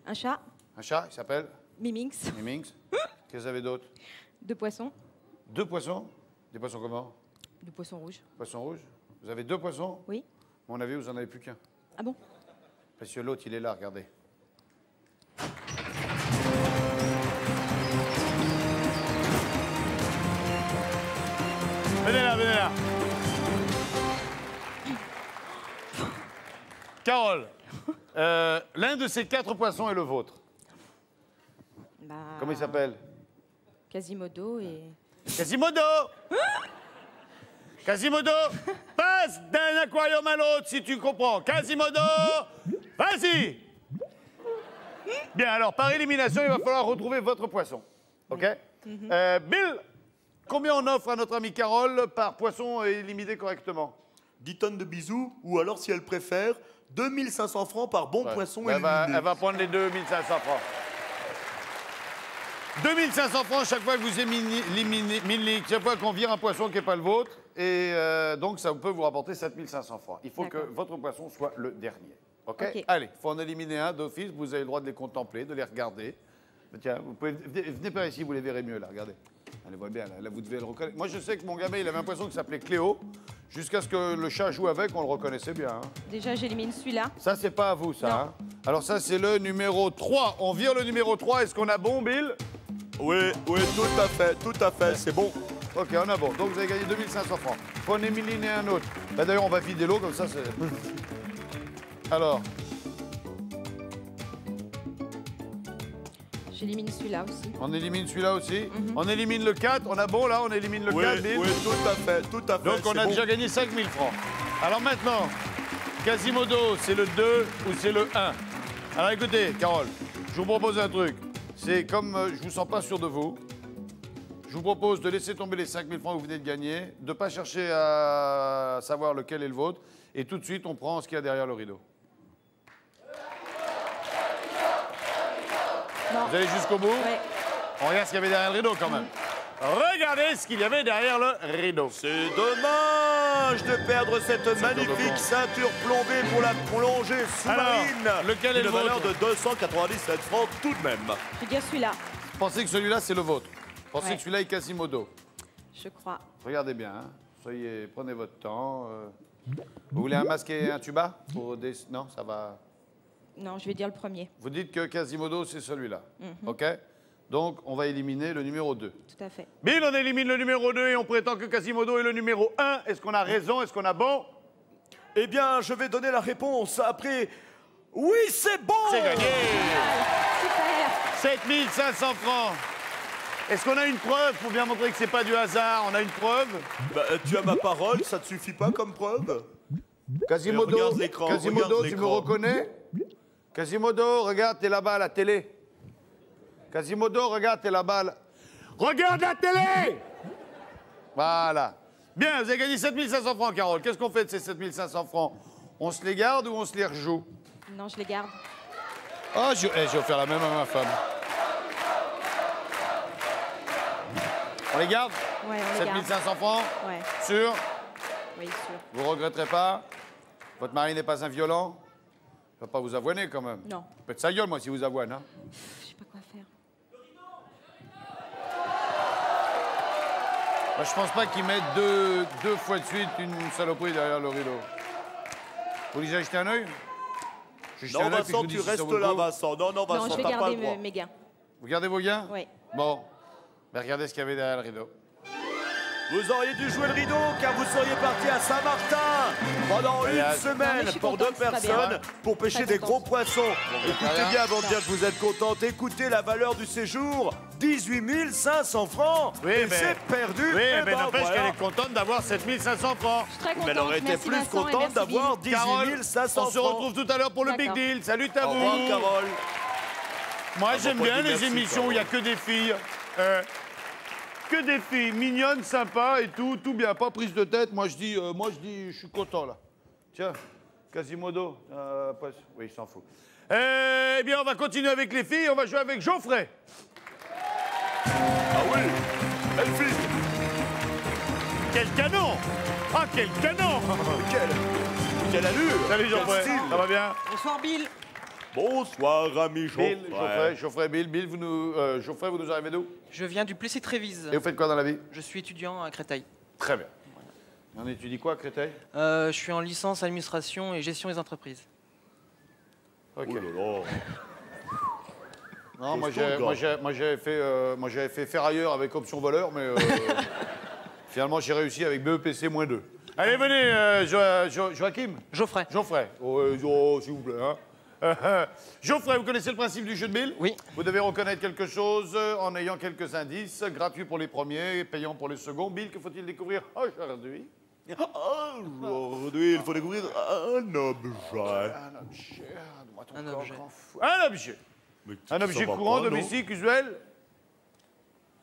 [SPEAKER 6] Un chat,
[SPEAKER 1] Un chat, il s'appelle?
[SPEAKER 6] Mimix.
[SPEAKER 1] Mimix. Qu'est-ce que vous avez d'autre?
[SPEAKER 6] 2 poissons,
[SPEAKER 1] 2 poissons? Des poissons comment?
[SPEAKER 6] du poisson rouge.
[SPEAKER 1] Poissons rouges? Vous avez 2 poissons?
[SPEAKER 6] Oui.
[SPEAKER 1] À mon avis, vous en avez plus qu'un.
[SPEAKER 6] Ah bon?
[SPEAKER 1] Parce que l'autre, il est là, regardez. Venez là, venez là. Carole, l'un de ces 4 poissons est le vôtre.
[SPEAKER 6] Bah,
[SPEAKER 1] Comment il s'appelle?
[SPEAKER 6] Quasimodo et...
[SPEAKER 1] Quasimodo. Quasimodo, passe d'un aquarium à l'autre si tu comprends. Quasimodo, vas-y. Bien, alors, par élimination, il va falloir retrouver votre poisson. OK? Bill, combien on offre à notre amie Carole par poisson éliminé correctement?
[SPEAKER 2] 10 tonnes de bisous, ou alors, si elle préfère, 2500 francs par bon poisson
[SPEAKER 1] Elle
[SPEAKER 2] éliminé.
[SPEAKER 1] elle va prendre les 2500 francs. 2500 francs chaque fois que vous éliminez, chaque fois qu'on vire un poisson qui n'est pas le vôtre. Et donc, ça peut vous rapporter 7500 francs. Il faut que votre poisson soit le dernier. OK? Allez, il faut en éliminer un d'office. Vous avez le droit de les contempler, de les regarder. Tiens, vous pouvez, venez par ici, vous les verrez mieux, là, regardez. Elle les voit bien, là, vous devez le reconnaître. Moi, je sais que mon gamin, il avait un poisson qui s'appelait Cléo. Jusqu'à ce que le chat joue avec, on le reconnaissait bien. Hein.
[SPEAKER 6] Déjà, j'élimine celui-là.
[SPEAKER 1] Ça, c'est pas à vous, ça. Hein. Alors ça, c'est le numéro 3. On vire le numéro 3. Est-ce qu'on a bon, Bill?
[SPEAKER 2] Oui, tout à fait, c'est bon.
[SPEAKER 1] OK, on a bon. Donc, vous avez gagné 2500 francs. Faut en éliminer un autre. Bah, d'ailleurs, on va vider l'eau, comme ça, c'est... Alors...
[SPEAKER 6] J'élimine celui-là aussi.
[SPEAKER 1] On élimine celui-là aussi. On élimine le 4. On a bon, là, on élimine le 4, Bill.
[SPEAKER 2] Oui, tout à fait.
[SPEAKER 1] Donc, on a déjà gagné 5000 francs. Alors maintenant, Quasimodo, c'est le 2 ou c'est le 1? Alors, écoutez, Carole, je vous propose un truc. C'est comme je vous sens pas sûr de vous, je vous propose de laisser tomber les 5000 francs que vous venez de gagner, de ne pas chercher à savoir lequel est le vôtre, et tout de suite, on prend ce qu'il y a derrière le rideau.
[SPEAKER 6] Non.
[SPEAKER 1] Vous allez jusqu'au bout?
[SPEAKER 6] Ouais.
[SPEAKER 1] On regarde ce qu'il y avait derrière le rideau, quand même. Regardez ce qu'il y avait derrière le rideau.
[SPEAKER 2] C'est dommage de perdre cette magnifique ceinture plombée pour la plongée sous-marine.
[SPEAKER 1] Alors, lequel est le
[SPEAKER 2] Une valeur
[SPEAKER 1] vôtre?
[SPEAKER 2] de 297 francs tout de même.
[SPEAKER 6] Je vais dire celui-là.
[SPEAKER 1] Pensez que celui-là, c'est le vôtre. Pensez
[SPEAKER 6] Ouais.
[SPEAKER 1] que celui-là est Quasimodo.
[SPEAKER 6] Je crois.
[SPEAKER 1] Regardez bien, hein. Prenez votre temps. Vous voulez un masque et un tuba pour des... Non, ça va...
[SPEAKER 6] Non, je vais dire le premier.
[SPEAKER 1] Vous dites que Quasimodo, c'est celui-là. OK? Donc, on va éliminer le numéro 2.
[SPEAKER 6] Tout à fait.
[SPEAKER 1] Bill, on élimine le numéro 2 et on prétend que Quasimodo est le numéro 1. Est-ce qu'on a raison? Est-ce qu'on a bon?
[SPEAKER 2] Eh bien, je vais donner la réponse après. Oui, c'est bon!
[SPEAKER 1] C'est gagné!
[SPEAKER 6] Super.
[SPEAKER 1] 7500 francs. Est-ce qu'on a une preuve pour bien montrer que c'est pas du hasard? On a une preuve?
[SPEAKER 2] Bah, tu as ma parole, ça te suffit pas comme preuve?
[SPEAKER 1] Quasimodo,
[SPEAKER 2] Regarde l'écran,
[SPEAKER 1] Quasimodo,
[SPEAKER 2] regarde
[SPEAKER 1] tu me
[SPEAKER 2] l'écran.
[SPEAKER 1] reconnais? Quasimodo, regarde, t'es là-bas à la télé. Quasimodo, regarde, t'es là-bas. Regarde la télé! Voilà. Bien, vous avez gagné 7500 francs, Carole. Qu'est-ce qu'on fait de ces 7500 francs? On se les garde ou on se les rejoue?
[SPEAKER 6] Non, je les garde.
[SPEAKER 1] Oh, je vais offrir la même à ma femme. On les garde?
[SPEAKER 6] Ouais, on les garde.
[SPEAKER 1] 7500 francs?
[SPEAKER 6] Ouais.
[SPEAKER 1] Sûr?
[SPEAKER 6] Oui, sûr.
[SPEAKER 1] Vous regretterez pas? Votre mari n'est pas un violent? Il ne va pas vous avoiner quand même.
[SPEAKER 6] Non.
[SPEAKER 1] Faites sa gueule, moi, si vous avoine. Hein.
[SPEAKER 6] Je sais pas quoi faire.
[SPEAKER 1] Moi, je pense pas qu'ils mettent deux fois de suite une saloperie derrière le rideau. Vous voulez jeter un œil? Je jette
[SPEAKER 2] Non,
[SPEAKER 1] un œil, puis je
[SPEAKER 2] Vincent,
[SPEAKER 1] vous dis
[SPEAKER 2] tu
[SPEAKER 1] si ça
[SPEAKER 2] restes
[SPEAKER 1] vaut le
[SPEAKER 2] là,
[SPEAKER 1] coup.
[SPEAKER 2] Vincent. Non, Vincent,
[SPEAKER 6] Non, je vais
[SPEAKER 2] t'as pas
[SPEAKER 6] garder
[SPEAKER 2] le droit.
[SPEAKER 6] mes gains.
[SPEAKER 1] Vous gardez vos gains?
[SPEAKER 6] Oui.
[SPEAKER 1] Bon. Ben, regardez ce qu'il y avait derrière le rideau.
[SPEAKER 2] Vous auriez dû jouer le rideau car vous seriez parti à Saint-Martin pendant
[SPEAKER 1] Voyage.
[SPEAKER 2] une
[SPEAKER 6] Non, mais
[SPEAKER 2] semaine
[SPEAKER 6] je suis
[SPEAKER 2] pour 2
[SPEAKER 6] contente, c'est pas
[SPEAKER 2] personnes
[SPEAKER 6] bien.
[SPEAKER 2] pour pêcher
[SPEAKER 6] Très
[SPEAKER 2] des
[SPEAKER 6] contente.
[SPEAKER 2] gros poissons. Écoutez
[SPEAKER 1] rien.
[SPEAKER 2] bien avant de dire que vous êtes contente, écoutez la valeur du séjour, 18 500 francs.
[SPEAKER 1] Oui,
[SPEAKER 2] et
[SPEAKER 1] mais-
[SPEAKER 2] c'est perdu.
[SPEAKER 1] Oui,
[SPEAKER 2] Eh
[SPEAKER 1] mais
[SPEAKER 2] ben,
[SPEAKER 1] n'empêche
[SPEAKER 2] voilà.
[SPEAKER 1] qu'elle est contente d'avoir 7500 francs.
[SPEAKER 6] Je suis très contente.
[SPEAKER 2] Mais elle aurait été
[SPEAKER 6] Merci
[SPEAKER 2] plus
[SPEAKER 6] Vincent et
[SPEAKER 2] contente
[SPEAKER 6] merci
[SPEAKER 2] d'avoir
[SPEAKER 6] Bill.
[SPEAKER 2] 18 500
[SPEAKER 1] on se
[SPEAKER 2] francs.
[SPEAKER 1] retrouve tout à l'heure pour le Big
[SPEAKER 6] D'accord.
[SPEAKER 1] Deal. Salut à
[SPEAKER 2] Au
[SPEAKER 1] vous.
[SPEAKER 2] revoir, Carole.
[SPEAKER 1] Moi,
[SPEAKER 2] Ah,
[SPEAKER 1] j'aime
[SPEAKER 2] bon,
[SPEAKER 1] bien
[SPEAKER 2] pas
[SPEAKER 1] les
[SPEAKER 2] merci,
[SPEAKER 1] émissions où il n'y a que des filles. Que des filles mignonnes, sympas et tout bien. Pas prise de tête. Moi, je dis, je suis content, là. Tiens, Quasimodo. Oui, il s'en fout. Eh bien, on va continuer avec les filles. On va jouer avec Geoffrey.
[SPEAKER 2] Ah oui, elle fille.
[SPEAKER 1] Quel canon! Ah, quel canon!
[SPEAKER 2] Quelle allure.
[SPEAKER 1] Salut,
[SPEAKER 2] quel
[SPEAKER 1] Geoffrey.
[SPEAKER 2] style.
[SPEAKER 1] Ça va bien?
[SPEAKER 5] Bonsoir, Bill.
[SPEAKER 2] Bonsoir, ami Geoffrey.
[SPEAKER 1] Geoffrey, Bill, Geoffrey, vous nous arrivez d'où?
[SPEAKER 7] Je viens du Plessis-Trévise.
[SPEAKER 1] Et vous faites quoi dans la vie?
[SPEAKER 7] Je suis étudiant à Créteil.
[SPEAKER 1] Très bien. Et on étudie quoi à Créteil?
[SPEAKER 7] Je suis en licence administration et gestion des entreprises.
[SPEAKER 1] Ok.
[SPEAKER 2] Oh là là.
[SPEAKER 1] Non,
[SPEAKER 2] Costaud,
[SPEAKER 1] moi j'avais fait ferrailleur avec option voleur, mais finalement j'ai réussi avec BEPC -2. Allez, venez, Joachim.
[SPEAKER 7] Geoffrey.
[SPEAKER 1] Geoffrey. S'il vous plaît. Hein. Geoffrey, vous connaissez le principe du jeu de Bill?
[SPEAKER 7] Oui.
[SPEAKER 1] Vous devez reconnaître quelque chose en ayant quelques indices, gratuits pour les premiers, payants pour les seconds. Bill, que faut-il découvrir aujourd'hui?
[SPEAKER 2] Aujourd'hui, il faut découvrir un objet.
[SPEAKER 1] Un objet. Donne-moi ton
[SPEAKER 7] Un
[SPEAKER 1] corps,
[SPEAKER 7] objet.
[SPEAKER 1] grand fou. Un objet.
[SPEAKER 2] Mais
[SPEAKER 1] Un
[SPEAKER 2] ça
[SPEAKER 1] objet
[SPEAKER 2] va
[SPEAKER 1] courant,
[SPEAKER 2] pas, non?
[SPEAKER 1] domestique, usuel,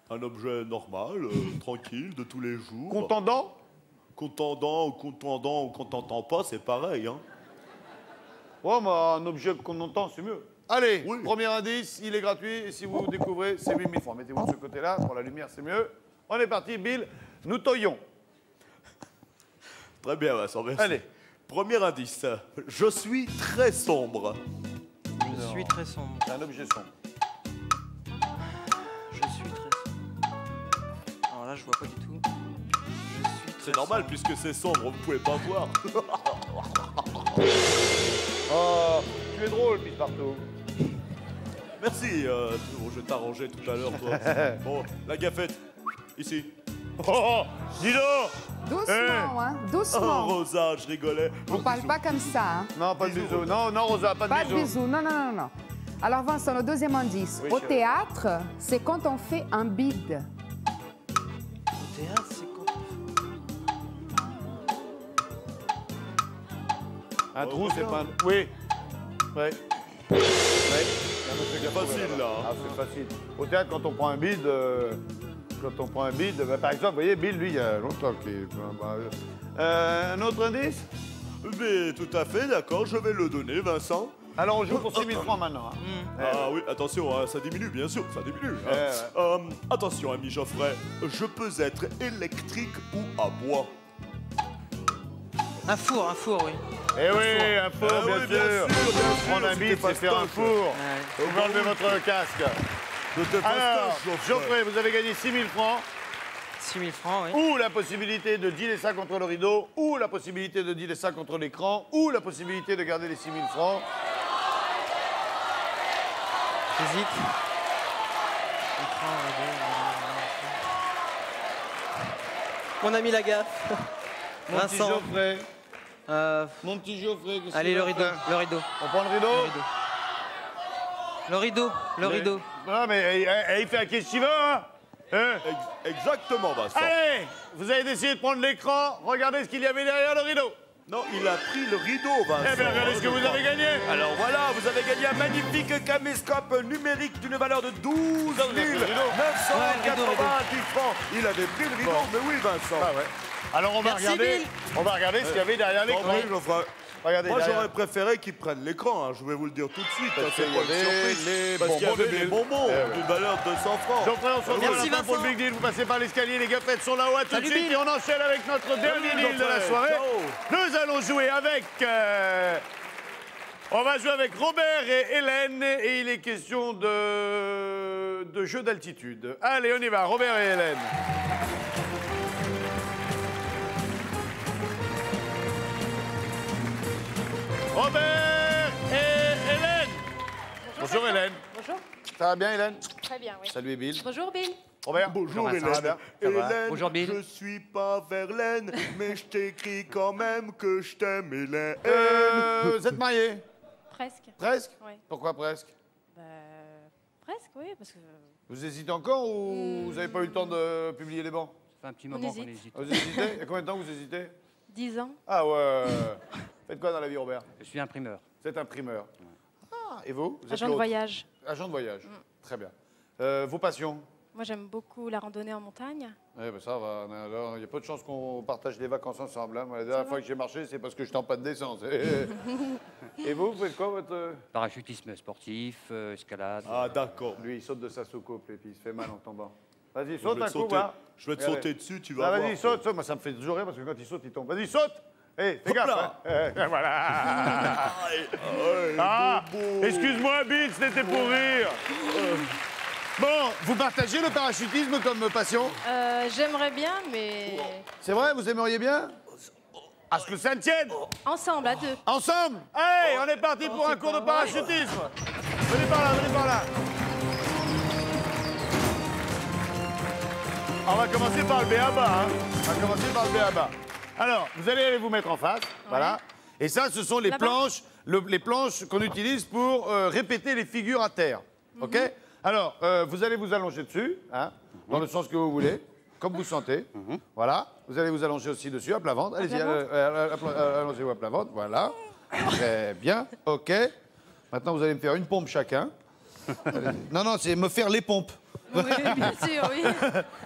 [SPEAKER 2] Un objet normal, tranquille, de tous les jours.
[SPEAKER 1] contendant.
[SPEAKER 2] Contendant ou contentant pas, c'est pareil, hein.
[SPEAKER 1] Oh, mais un objet qu'on entend, c'est mieux. Allez,
[SPEAKER 2] Oui.
[SPEAKER 1] premier indice, il est gratuit. Et si vous découvrez, c'est 8 000 francs. Mettez-vous de ce côté-là, pour la lumière, c'est mieux. On est parti, Bill. Nous toillons.
[SPEAKER 2] Très bien, Vincent, merci.
[SPEAKER 1] Allez.
[SPEAKER 2] Premier indice. Je suis très sombre.
[SPEAKER 7] Je suis très sombre.
[SPEAKER 1] C'est un objet sombre.
[SPEAKER 7] Je suis très sombre. Alors là, je vois pas du tout. Je suis très
[SPEAKER 2] C'est normal,
[SPEAKER 7] sombre.
[SPEAKER 2] puisque c'est sombre, vous pouvez pas voir.
[SPEAKER 1] Oh, tu es drôle, Bill Partout.
[SPEAKER 2] Merci, je vais t'arranger tout à l'heure, toi. Bon, la gaffette, ici.
[SPEAKER 1] Oh, dis donc.
[SPEAKER 8] Doucement, hein,
[SPEAKER 2] Oh,
[SPEAKER 8] doucement.
[SPEAKER 2] Rosa, je rigolais.
[SPEAKER 8] On parle pas comme ça, hein.
[SPEAKER 1] Non, pas de bisous. Non, non, Rosa, pas de
[SPEAKER 8] Pas de
[SPEAKER 1] bisous.
[SPEAKER 8] bisous, non, non, non, non. Alors Vincent, le deuxième indice.
[SPEAKER 1] Oui,
[SPEAKER 8] Au
[SPEAKER 1] chérie.
[SPEAKER 8] théâtre, c'est quand on fait un bide.
[SPEAKER 7] Au théâtre, c'est quand
[SPEAKER 1] Un trou, c'est
[SPEAKER 2] regarde.
[SPEAKER 1] pas un... Oui. Ouais. Ouais.
[SPEAKER 2] C'est facile, là.
[SPEAKER 1] Ah, c'est facile. Au théâtre, quand on prend un bide... bah, par exemple, vous voyez, Bill, lui, il y a longtemps qu'il... un autre indice?
[SPEAKER 2] Mais tout à fait, d'accord, je vais le donner, Vincent.
[SPEAKER 1] Alors, on joue pour 6 000 francs maintenant. Hein.
[SPEAKER 2] Ah oui, attention, hein, ça diminue, bien sûr, ça diminue. Hein.
[SPEAKER 1] Ouais.
[SPEAKER 2] Attention, ami Geoffrey, je peux être électrique ou à bois.
[SPEAKER 7] Un four, oui.
[SPEAKER 1] Eh oui, un four,
[SPEAKER 2] Eh
[SPEAKER 1] bien
[SPEAKER 2] oui, bien
[SPEAKER 1] sûr.
[SPEAKER 2] sûr,
[SPEAKER 1] Prendre un
[SPEAKER 2] c'était
[SPEAKER 1] bide, c'est faire un
[SPEAKER 2] fastoche.
[SPEAKER 1] four.
[SPEAKER 7] Ouais.
[SPEAKER 1] Vous pouvez enlever votre casque.
[SPEAKER 2] C'était
[SPEAKER 1] Alors,
[SPEAKER 2] fastoche,
[SPEAKER 1] Geoffrey, vous avez gagné 6 000 francs.
[SPEAKER 7] 6 000 francs, oui.
[SPEAKER 1] Ou la possibilité de dealer ça contre le rideau, ou la possibilité de dealer ça contre l'écran, ou la possibilité de garder les 6 000 francs.
[SPEAKER 7] J'hésite. Écran, rideau. Mon ami Lagaffe.
[SPEAKER 1] Mon petit
[SPEAKER 7] Vincent.
[SPEAKER 1] Geoffrey.
[SPEAKER 7] Euh,
[SPEAKER 1] Mon petit Geoffrey. qu'est-ce
[SPEAKER 7] allez,
[SPEAKER 1] qu'il
[SPEAKER 7] le
[SPEAKER 1] va
[SPEAKER 7] rideau,
[SPEAKER 1] faire
[SPEAKER 7] le rideau.
[SPEAKER 1] On prend le rideau.
[SPEAKER 7] Le rideau.
[SPEAKER 1] Non, mais il fait à qui ce hein, hein.
[SPEAKER 2] Exactement, Vincent.
[SPEAKER 1] Allez, vous avez décidé de prendre l'écran. Regardez ce qu'il y avait derrière le rideau.
[SPEAKER 2] Non, il a pris le rideau, Vincent.
[SPEAKER 1] Eh bien, regardez ce que vous avez gagné.
[SPEAKER 2] Alors voilà, vous avez gagné un magnifique caméscope numérique d'une valeur de 12 990 francs. Il avait pris le rideau,
[SPEAKER 1] Bon.
[SPEAKER 2] mais oui, Vincent.
[SPEAKER 1] Ah ouais. Alors on va
[SPEAKER 7] Merci,
[SPEAKER 1] regarder.
[SPEAKER 7] Bill.
[SPEAKER 1] On va regarder ce qu'il y avait derrière l'écran.
[SPEAKER 2] Oui, Geoffrey.
[SPEAKER 1] Regardez.
[SPEAKER 2] Moi,
[SPEAKER 1] derrière.
[SPEAKER 2] j'aurais préféré qu'ils prennent l'écran, hein, je vais vous le dire tout de suite.
[SPEAKER 1] Parce
[SPEAKER 2] C'est
[SPEAKER 1] qu'il y
[SPEAKER 2] pas une
[SPEAKER 1] avait
[SPEAKER 2] surprise.
[SPEAKER 1] les
[SPEAKER 2] Parce qu'il y
[SPEAKER 1] bonbons
[SPEAKER 2] avait
[SPEAKER 1] de
[SPEAKER 2] les
[SPEAKER 1] Bill.
[SPEAKER 2] bonbons
[SPEAKER 1] Eh ouais.
[SPEAKER 2] d'une valeur de 100 francs.
[SPEAKER 1] Geoffrey, on se retrouve
[SPEAKER 7] Merci,
[SPEAKER 1] à la fin pour le
[SPEAKER 7] Vincent.
[SPEAKER 1] Big Deal. Vous passez par l'escalier, les gaffettes sont là-haut. À tout de
[SPEAKER 7] Salut,
[SPEAKER 1] suite.
[SPEAKER 7] Bill.
[SPEAKER 1] Et on enchaîne avec notre dernier deal de la
[SPEAKER 2] Geoffrey.
[SPEAKER 1] soirée.
[SPEAKER 2] Ciao.
[SPEAKER 1] Nous allons jouer avec... on va jouer avec Robert et Hélène. Et il est question de jeu d'altitude. Allez, on y va. Robert et Hélène. Robert et Hélène. Bonjour Hélène.
[SPEAKER 6] Bonjour.
[SPEAKER 1] Ça va bien Hélène?
[SPEAKER 6] Très bien, oui.
[SPEAKER 1] Salut Bill.
[SPEAKER 6] Bonjour, Bill.
[SPEAKER 1] Robert.
[SPEAKER 2] Bonjour
[SPEAKER 1] Ça va
[SPEAKER 2] Hélène.
[SPEAKER 1] bien Ça va.
[SPEAKER 2] Hélène,
[SPEAKER 7] Bonjour, Bill.
[SPEAKER 2] je suis pas Verlaine, mais je t'écris quand même que je t'aime, Hélène.
[SPEAKER 1] Vous êtes mariés?
[SPEAKER 6] Presque.
[SPEAKER 1] Presque?
[SPEAKER 6] Oui.
[SPEAKER 1] Pourquoi presque?
[SPEAKER 6] Bah, presque, oui, parce que...
[SPEAKER 1] Vous hésitez encore ou vous n'avez pas eu le temps de publier les bancs?
[SPEAKER 9] Ça fait un petit
[SPEAKER 6] On
[SPEAKER 9] moment qu'on
[SPEAKER 6] hésite.
[SPEAKER 9] hésite.
[SPEAKER 1] Vous hésitez? Il y a combien de temps que vous hésitez?
[SPEAKER 6] 10 ans.
[SPEAKER 1] Ah ouais. Faites quoi dans la vie Robert?
[SPEAKER 9] Je suis imprimeur.
[SPEAKER 1] Vous êtes imprimeur. Ah, et vous? Vous êtes
[SPEAKER 6] Agent de
[SPEAKER 1] l'autre?
[SPEAKER 6] voyage.
[SPEAKER 1] Agent de voyage. Très bien. Vos passions?
[SPEAKER 6] Moi, j'aime beaucoup la randonnée en montagne.
[SPEAKER 1] Eh ben ça va. Alors, il y a peu de chances qu'on partage les vacances ensemble. Hein. Moi, la dernière fois que j'ai marché, c'est parce que j'étais en panne d'essence. Et vous faites quoi votre...
[SPEAKER 9] Parachutisme sportif, escalade.
[SPEAKER 2] Ah, d'accord.
[SPEAKER 1] Lui, il saute de sa soucoupe et puis il se fait mal en tombant. Vas-y,
[SPEAKER 2] Je
[SPEAKER 1] saute
[SPEAKER 2] vais
[SPEAKER 1] un
[SPEAKER 2] te
[SPEAKER 1] coup,
[SPEAKER 2] sauter,
[SPEAKER 1] va.
[SPEAKER 2] je vais te
[SPEAKER 1] Regardez.
[SPEAKER 2] sauter dessus, tu vas
[SPEAKER 1] Ah,
[SPEAKER 2] voir.
[SPEAKER 1] vas-y, saute, saute. Moi, ça me fait toujours rire parce que quand il saute, il tombe. Vas-y, saute. Hé, fais
[SPEAKER 2] Hop
[SPEAKER 1] gaffe.
[SPEAKER 2] là.
[SPEAKER 1] Hein. Voilà. Ah, excuse-moi, Bill, c'était pour rire. Bon, vous partagez le parachutisme comme passion?
[SPEAKER 6] J'aimerais bien, mais...
[SPEAKER 1] C'est vrai, vous aimeriez bien? À ce que ça ne tienne.
[SPEAKER 6] Ensemble, à deux.
[SPEAKER 1] Ensemble. Allez, on est parti pour un cours de parachutisme. Venez par là, venez par là. On va commencer par le B.A.B.A. Hein. On va commencer par le B.A.B.A. Alors, vous allez aller vous mettre en face, voilà. Et ça, ce sont les planches, les planches qu'on utilise pour répéter les figures à terre. OK? Alors, vous allez vous allonger dessus, hein, dans le sens que vous voulez, comme vous sentez. Voilà. Vous allez vous allonger aussi dessus, à plat ventre. Allez-y, allongez-vous à plat ventre. Voilà. Très bien. OK. Maintenant, vous allez me faire une pompe chacun. Non, non, c'est me faire les pompes.
[SPEAKER 6] Oui, bien sûr, oui.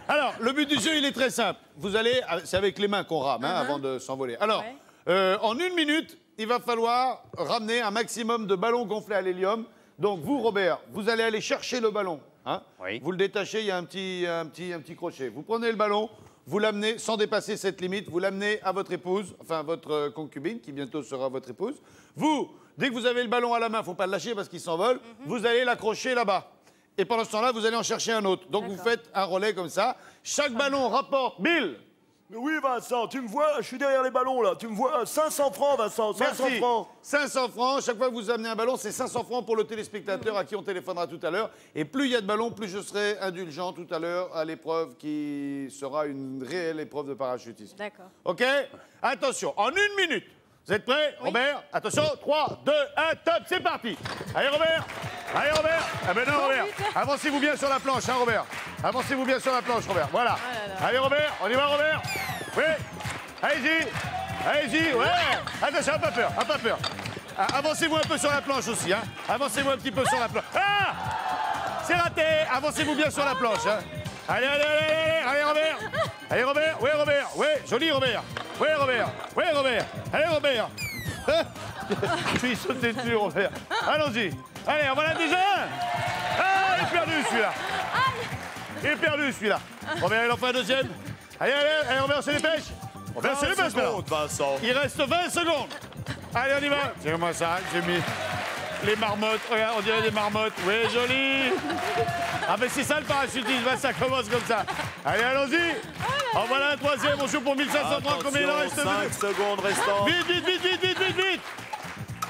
[SPEAKER 1] Alors, le but du jeu, il est très simple. Vous allez, c'est avec les mains qu'on rame, hein, avant de s'envoler. Alors, en 1 minute, il va falloir ramener un maximum de ballons gonflés à l'hélium. Donc, vous, Robert, vous allez aller chercher le ballon. Hein. Vous le détachez, il y a un petit crochet. Vous prenez le ballon, vous l'amenez, sans dépasser cette limite, vous l'amenez à votre épouse, enfin, votre concubine, qui bientôt sera votre épouse. Vous, dès que vous avez le ballon à la main, il ne faut pas le lâcher parce qu'il s'envole, vous allez l'accrocher là-bas. Et pendant ce temps-là, vous allez en chercher un autre. Donc, vous faites un relais comme ça. Chaque ballon rapporte 1000.
[SPEAKER 2] Mais oui, Vincent, tu me vois, je suis derrière les ballons, là. Tu me vois, 500 francs, Vincent, 500
[SPEAKER 1] Merci.
[SPEAKER 2] francs.
[SPEAKER 1] 500 francs. Chaque fois que vous amenez un ballon, c'est 500 francs pour le téléspectateur à qui on téléphonera tout à l'heure. Et plus il y a de ballons, plus je serai indulgent tout à l'heure à l'épreuve qui sera une réelle épreuve de parachutisme.
[SPEAKER 6] D'accord.
[SPEAKER 1] OK? Attention, en 1 minute. Vous êtes prêts, Robert? Attention, 3, 2, 1, top, c'est parti. Allez, Robert. Allez, Robert. Ah ben non, Robert. Avancez-vous bien sur la planche, hein, Robert. Avancez-vous bien sur la planche, Robert. Voilà. Allez, Robert. On y va, Robert. Oui. Allez-y. Allez-y. Ouais. Attention, pas peur, pas peur. Avancez-vous un peu sur la planche aussi, hein. Avancez-vous un petit peu sur la planche. Ah! C'est raté. Avancez-vous bien sur la planche, hein. Allez, allez, allez, allez, allez, Robert. Allez, Robert. Oui, Robert. Oui, joli, Robert. Oui, Robert. Oui, Robert. Allez, Robert. Je suis sauté dessus, Robert. Allons-y. Allez, en voilà déjà un. Ah, il est perdu, celui-là. Il est perdu, celui-là. Robert, il en fait un deuxième. Allez, allez, allez, Robert, c'est dépêche. Robert, c'est dépêche, maintenant. Il reste 20 secondes. Allez, on y va. C'est comment ça? J'ai mis les marmottes. Regarde, on dirait des marmottes. Oui, joli. Ah, mais c'est ça le parachutisme, ça commence comme ça. Allez, allons-y. En voilà un troisième, on joue pour 1500 francs. Combien il en reste?
[SPEAKER 2] 5 secondes restantes.
[SPEAKER 1] Vite, vite, vite, vite, vite, vite, vite.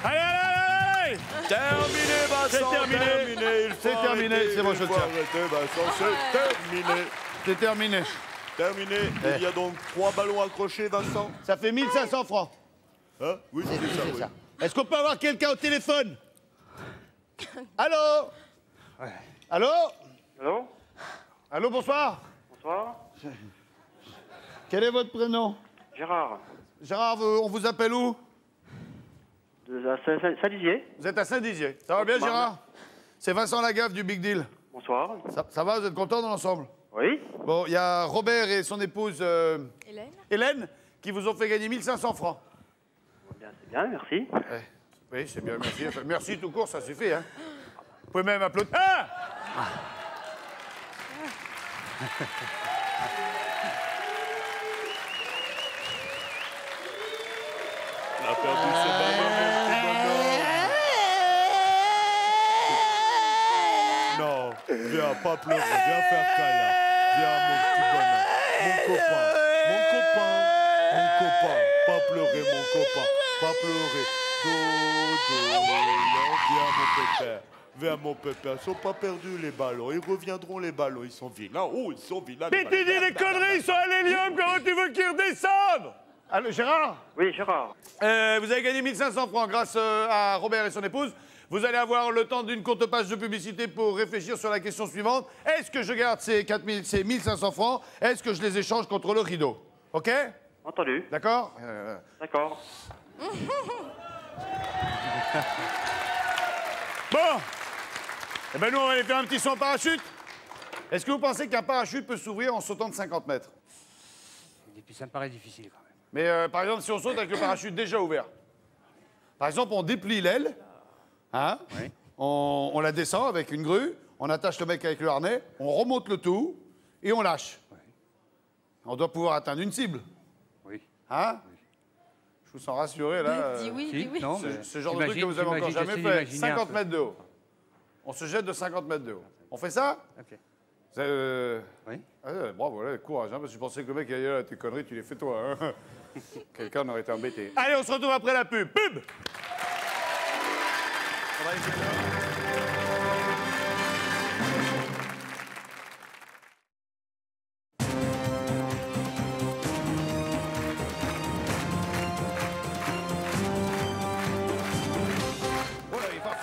[SPEAKER 1] Allez, allez, allez, allez.
[SPEAKER 2] Terminé, Vincent.
[SPEAKER 1] C'est terminé. C'est terminé, c'est bon, je tiens.
[SPEAKER 2] C'est terminé.
[SPEAKER 1] C'est terminé.
[SPEAKER 2] Terminé. Il y a donc 3 ballons accrochés, Vincent.
[SPEAKER 1] Ça fait 1500 francs.
[SPEAKER 2] Hein? Oui, c'est ça.
[SPEAKER 1] Est-ce qu'on peut avoir quelqu'un au téléphone? Allô? Allô?
[SPEAKER 10] Allô?
[SPEAKER 1] Allô, bonsoir.
[SPEAKER 10] Bonsoir.
[SPEAKER 1] Quel est votre prénom?
[SPEAKER 10] Gérard.
[SPEAKER 1] Gérard, on vous appelle où?
[SPEAKER 10] De Saint-Dizier.
[SPEAKER 1] Vous êtes à Saint-Dizier. Ça va bien, Gérard? C'est Vincent Lagaffe du Big Deal.
[SPEAKER 10] Bonsoir.
[SPEAKER 1] Ça va, vous êtes content dans l'ensemble?
[SPEAKER 10] Oui.
[SPEAKER 1] Bon, il y a Robert et son épouse Hélène qui vous ont fait gagner 1500 francs.
[SPEAKER 10] Bien, c'est bien, merci.
[SPEAKER 1] Oui, c'est bien, merci. Enfin, merci tout court, ça suffit. Hein. Vous pouvez même applaudir. Ah!
[SPEAKER 2] On a perdu ce ballon, mon petit bonhomme. Non, viens, pas pleurer, viens faire câlin. Viens, mon petit bonhomme. Mon copain, pas pleurer, mon copain, pas pleurer. Viens, mon pépère. Viens, mon pépère. Ils sont pas perdus, les ballons. Ils reviendront, les ballons. Ils sont vilains. Oh, ils sont vilains.
[SPEAKER 1] Mais tu dis des conneries, ils sont à l'hélium. Comment tu veux qu'ils redescendent? Allô, Gérard?
[SPEAKER 10] Oui, Gérard.
[SPEAKER 1] Vous avez gagné 1500 francs grâce à Robert et son épouse. Vous allez avoir le temps d'une courte page de publicité pour réfléchir sur la question suivante. Est-ce que je garde ces 1500 francs? Est-ce que je les échange contre le rideau? OK?
[SPEAKER 10] Entendu.
[SPEAKER 1] D'accord?
[SPEAKER 10] D'accord.
[SPEAKER 1] Bon. Eh ben nous, on va aller faire un petit saut en parachute. Est-ce que vous pensez qu'un parachute peut s'ouvrir en sautant de 50 mètres?
[SPEAKER 9] Et puis ça me paraît difficile quand même.
[SPEAKER 1] Mais par exemple, si on saute avec le parachute déjà ouvert. Par exemple, on déplie l'aile, hein,
[SPEAKER 9] Oui.
[SPEAKER 1] on la descend avec une grue, on attache le mec avec le harnais, on remonte le tout et on lâche.
[SPEAKER 9] Oui.
[SPEAKER 1] On doit pouvoir atteindre une cible.
[SPEAKER 9] Oui.
[SPEAKER 1] Hein? Je vous sens rassuré, là.
[SPEAKER 6] Dis oui,
[SPEAKER 9] Si,
[SPEAKER 6] dis oui.
[SPEAKER 9] non, mais
[SPEAKER 1] Ce genre de truc que vous avez encore jamais fait. 50 mètres de haut. On se jette de 50 mètres de haut. On fait ça?
[SPEAKER 9] Ok.
[SPEAKER 1] Oui. Bravo, là, courage, hein, parce que je pensais que le mec, il allait là, tes conneries, tu les fais toi. Hein. Quelqu'un en aurait été embêté. Allez, on se retrouve après la pub. Pub!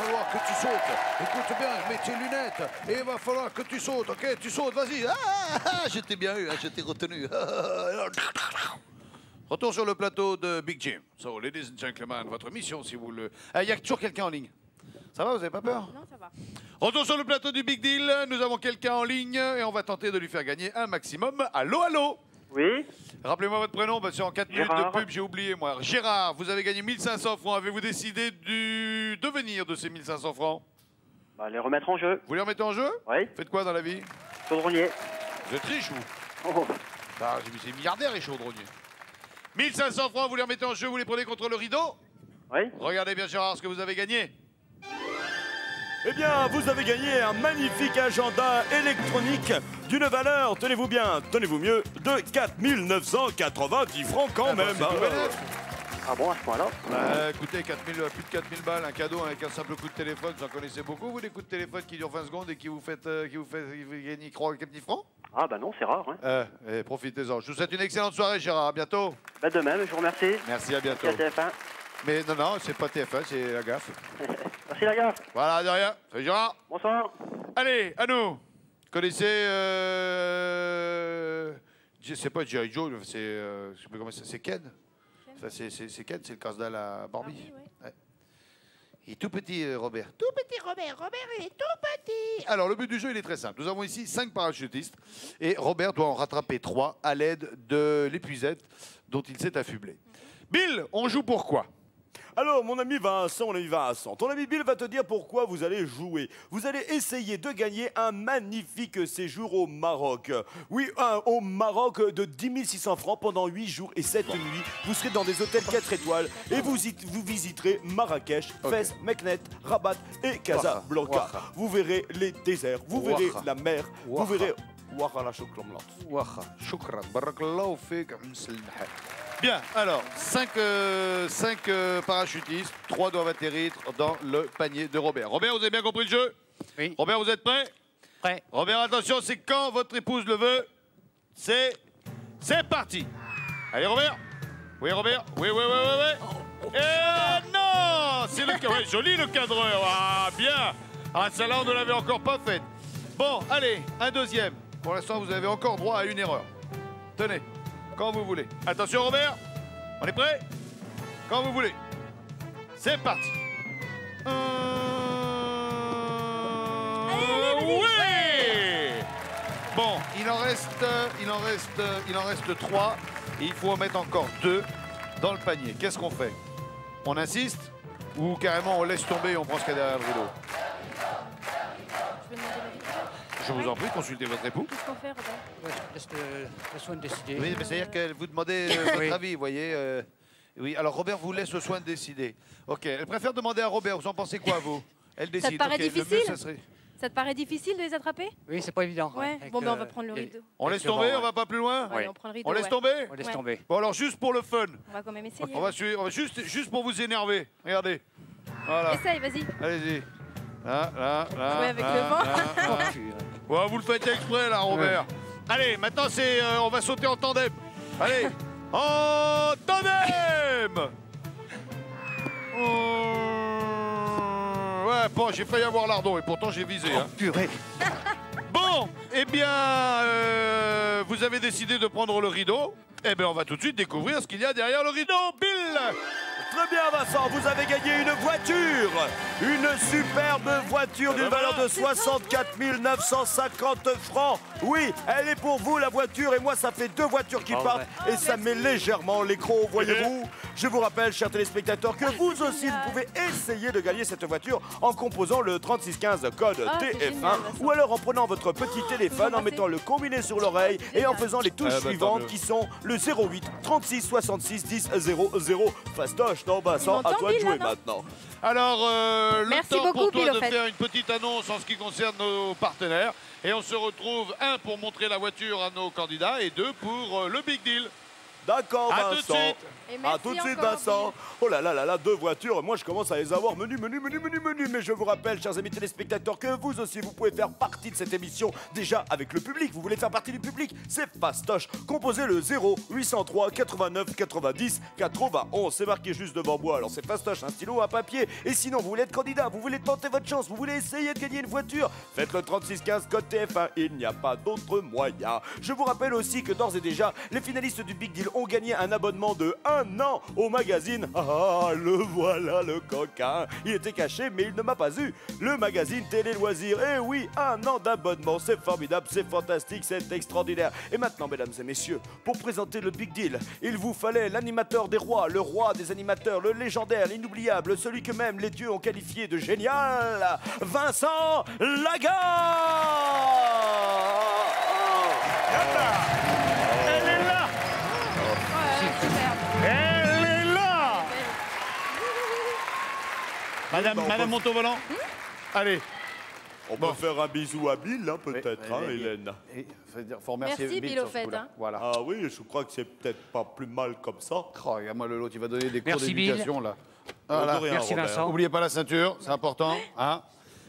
[SPEAKER 1] falloir que tu sautes. Écoute bien, mets tes lunettes. Et il va falloir que tu sautes, ok? Tu sautes, vas-y. Je t'ai bien eu, je t'ai retenu. Retour sur le plateau de Big Jim. So, ladies and gentlemen, votre mission, si vous le... Il y a toujours quelqu'un en ligne. Ça va, vous n'avez pas peur?
[SPEAKER 6] Non, ça va.
[SPEAKER 1] Retour sur le plateau du Big Deal. Nous avons quelqu'un en ligne et on va tenter de lui faire gagner un maximum. Allô, allô?
[SPEAKER 10] Oui.
[SPEAKER 1] Rappelez-moi votre prénom, parce qu'en 4 minutes
[SPEAKER 10] Gérard.
[SPEAKER 1] de pub, j'ai oublié, moi. Gérard, vous avez gagné 1500 francs. Avez-vous décidé du devenir de ces 1500 francs?
[SPEAKER 10] Bah, les remettre en jeu.
[SPEAKER 1] Vous les remettez en jeu?
[SPEAKER 10] Oui.
[SPEAKER 1] Faites quoi dans la vie?
[SPEAKER 10] Chaudronnier.
[SPEAKER 1] Vous êtes riche, vous?
[SPEAKER 10] Oh.
[SPEAKER 1] Ah, c'est milliardaire, les chaudronniers. 1500 francs, vous les remettez en jeu, vous les prenez contre le rideau?
[SPEAKER 10] Oui.
[SPEAKER 1] Regardez bien, Gérard, ce que vous avez gagné.
[SPEAKER 2] Eh bien, vous avez gagné un magnifique agenda électronique d'une valeur, tenez-vous bien, tenez-vous mieux, de 4 990 francs quand même.
[SPEAKER 1] C'est tout bénef.
[SPEAKER 10] Ah bon, à ce point-là?
[SPEAKER 1] Bah, écoutez, plus de 4000 balles, un cadeau avec un simple coup de téléphone, vous en connaissez beaucoup, vous, des coups de téléphone qui durent 20 secondes et qui vous fait gagner 4 petits francs?
[SPEAKER 10] Ah bah non, c'est rare. Hein.
[SPEAKER 1] Profitez-en. Je vous souhaite une excellente soirée, Gérard. À bientôt.
[SPEAKER 10] Bah de même, je vous remercie.
[SPEAKER 1] Merci, à bientôt.
[SPEAKER 10] Merci à TF1.
[SPEAKER 1] Mais non, c'est pas TF1, c'est la gaffe.
[SPEAKER 10] Merci la gaffe.
[SPEAKER 1] Voilà, de rien. Salut, Gérard.
[SPEAKER 10] Bonsoir.
[SPEAKER 1] Allez, à nous. Connaissez... C'est pas Jerry Joe, c'est... je sais plus comment c'est Ken. Ça, c'est Ken, c'est le casse-dalle à Barbie. Ouais. Il est tout petit, Robert. Tout petit, Robert. Robert, il est tout petit. Alors, le but du jeu, il est très simple. Nous avons ici 5 parachutistes. Et Robert doit en rattraper 3 à l'aide de l'épuisette dont il s'est affublé. Bill, on joue pour quoi?
[SPEAKER 2] Alors, mon ami Vincent, ton ami Bill va te dire pourquoi vous allez jouer. Vous allez essayer de gagner un magnifique séjour au Maroc. Oui, au Maroc de 10 600 francs pendant 8 jours et 7 nuits. Vous serez dans des hôtels 4 étoiles et vous visiterez Marrakech, Fès, Meknès, Rabat et Casablanca. Vous verrez les déserts, vous verrez la mer, vous verrez...
[SPEAKER 1] Bien, alors, 5 parachutistes, 3 doivent atterrir dans le panier de Robert. Robert, vous avez bien compris le jeu?
[SPEAKER 9] Oui.
[SPEAKER 1] Robert, vous êtes prêt?
[SPEAKER 9] Prêt.
[SPEAKER 1] Robert, attention, c'est quand votre épouse le veut. C'est parti. Allez, Robert. Oui, Robert. Oui. Et non, c'est le... Ouais, joli le cadreur. Ah, bien. Ah, celle-là, on ne l'avait encore pas faite. Bon, allez, un deuxième. Pour l'instant, vous avez encore droit à une erreur. Tenez, quand vous voulez. Attention, Robert. On est prêt? Quand vous voulez. C'est parti. Oui. Bon, il en reste 3. Et il faut en mettre encore 2 dans le panier. Qu'est-ce qu'on fait? On insiste? Ou carrément on laisse tomber et on prend ce qu'il y a derrière le rideau? Je vous en prie, consultez votre époux.
[SPEAKER 6] Qu'est-ce qu'on fait, Robert?
[SPEAKER 9] Laisse le soin de décider.
[SPEAKER 1] Oui, mais c'est-à-dire qu'elle vous demandait votre avis, vous voyez. Oui, alors Robert vous laisse le soin de décider. Ok, elle préfère demander à Robert. Vous en pensez quoi, vous? Elle décide.
[SPEAKER 6] Ça te paraît
[SPEAKER 1] Ok, le mieux,
[SPEAKER 6] difficile?
[SPEAKER 1] ça serait...
[SPEAKER 6] Ça te paraît difficile de les attraper?
[SPEAKER 9] Oui, c'est pas évident.
[SPEAKER 6] Ouais. Bon, ben on va prendre le rideau.
[SPEAKER 1] On laisse tomber, on va pas plus loin?
[SPEAKER 6] Ouais, on prend le rideau.
[SPEAKER 1] On laisse
[SPEAKER 6] ouais.
[SPEAKER 1] tomber?
[SPEAKER 9] On laisse
[SPEAKER 6] Ouais.
[SPEAKER 9] tomber.
[SPEAKER 1] Bon, alors juste pour le fun,
[SPEAKER 6] On va quand même essayer.
[SPEAKER 1] on va juste pour vous énerver. Regardez. Voilà.
[SPEAKER 6] Essaye, vas-y.
[SPEAKER 1] Allez-y. Là.
[SPEAKER 6] Ouais, avec le vent.
[SPEAKER 1] Ouais, vous le faites exprès, là, Robert. Allez, maintenant, c'est, on va sauter en tandem. Allez, en tandem. Ouais, bon, j'ai failli avoir lardon et pourtant j'ai visé. Hein.
[SPEAKER 9] Purée.
[SPEAKER 1] Bon, eh bien, vous avez décidé de prendre le rideau. Eh bien, on va tout de suite découvrir ce qu'il y a derrière le rideau. Bill!
[SPEAKER 2] Très bien, Vincent, vous avez gagné une voiture. Une superbe voiture d'une valeur de 64 950 francs. Oui, elle est pour vous, la voiture, et moi, ça fait 2 voitures qui partent, et ça met légèrement l'écran, voyez-vous. Je vous rappelle, chers téléspectateurs, que vous aussi, vous pouvez essayer de gagner cette voiture en composant le 3615 code TF1, ou alors en prenant votre petit téléphone, en mettant le combiné sur l'oreille, et en faisant les touches suivantes, qui sont le 08 36 66 10 00. Fastoche, non, Vincent, à toi de jouer maintenant.
[SPEAKER 1] Alors, le temps pour toi
[SPEAKER 6] Bill,
[SPEAKER 1] de faire une petite annonce en ce qui concerne nos partenaires. Et on se retrouve, 1, pour montrer la voiture à nos candidats et 2, pour le Big Deal.
[SPEAKER 2] D'accord,
[SPEAKER 1] À tout de
[SPEAKER 2] Vincent.
[SPEAKER 1] suite.
[SPEAKER 6] Et
[SPEAKER 2] À
[SPEAKER 6] merci
[SPEAKER 2] tout de suite,
[SPEAKER 6] encore,
[SPEAKER 2] Vincent. Oh là là là là, 2 voitures. Moi, je commence à les avoir. Menu. Mais je vous rappelle, chers amis téléspectateurs, que vous aussi, vous pouvez faire partie de cette émission. Déjà, avec le public. Vous voulez faire partie du public? C'est fastoche. Composez le 0803 89 90 91. C'est marqué juste devant moi. Alors, c'est fastoche, un stylo, un papier. Et sinon, vous voulez être candidat, vous voulez tenter votre chance, vous voulez essayer de gagner une voiture, faites le 3615 code TF1. Il n'y a pas d'autre moyen. Je vous rappelle aussi que d'ores et déjà, les finalistes du Big Deal ont gagné un abonnement de 1 an au magazine. Ah, le voilà le coquin. Il était caché, mais il ne m'a pas eu. Le magazine Télé Loisirs. Eh oui, 1 an d'abonnement. C'est formidable, c'est fantastique, c'est extraordinaire. Et maintenant, mesdames et messieurs, pour présenter le Big Deal, il vous fallait l'animateur des rois, le roi des animateurs, le légendaire, l'inoubliable, celui que même les dieux ont qualifié de génial, Vincent Lagard.
[SPEAKER 1] Elle est là. Elle est là. Madame monte au volant. Allez.
[SPEAKER 2] On peut faire un bisou à Bill, hein, peut-être, Hélène.
[SPEAKER 1] Il faut remercier
[SPEAKER 6] Merci, Bill, au fait. Hein.
[SPEAKER 1] Voilà.
[SPEAKER 2] Ah oui, je crois que c'est peut-être pas plus mal comme ça.
[SPEAKER 1] Oh, regarde-moi le lot, il va donner des cours
[SPEAKER 9] Merci, Bill.
[SPEAKER 1] d'éducation, là. Voilà.
[SPEAKER 9] Merci, Vincent.
[SPEAKER 1] N'oubliez pas la ceinture, c'est important. Hein.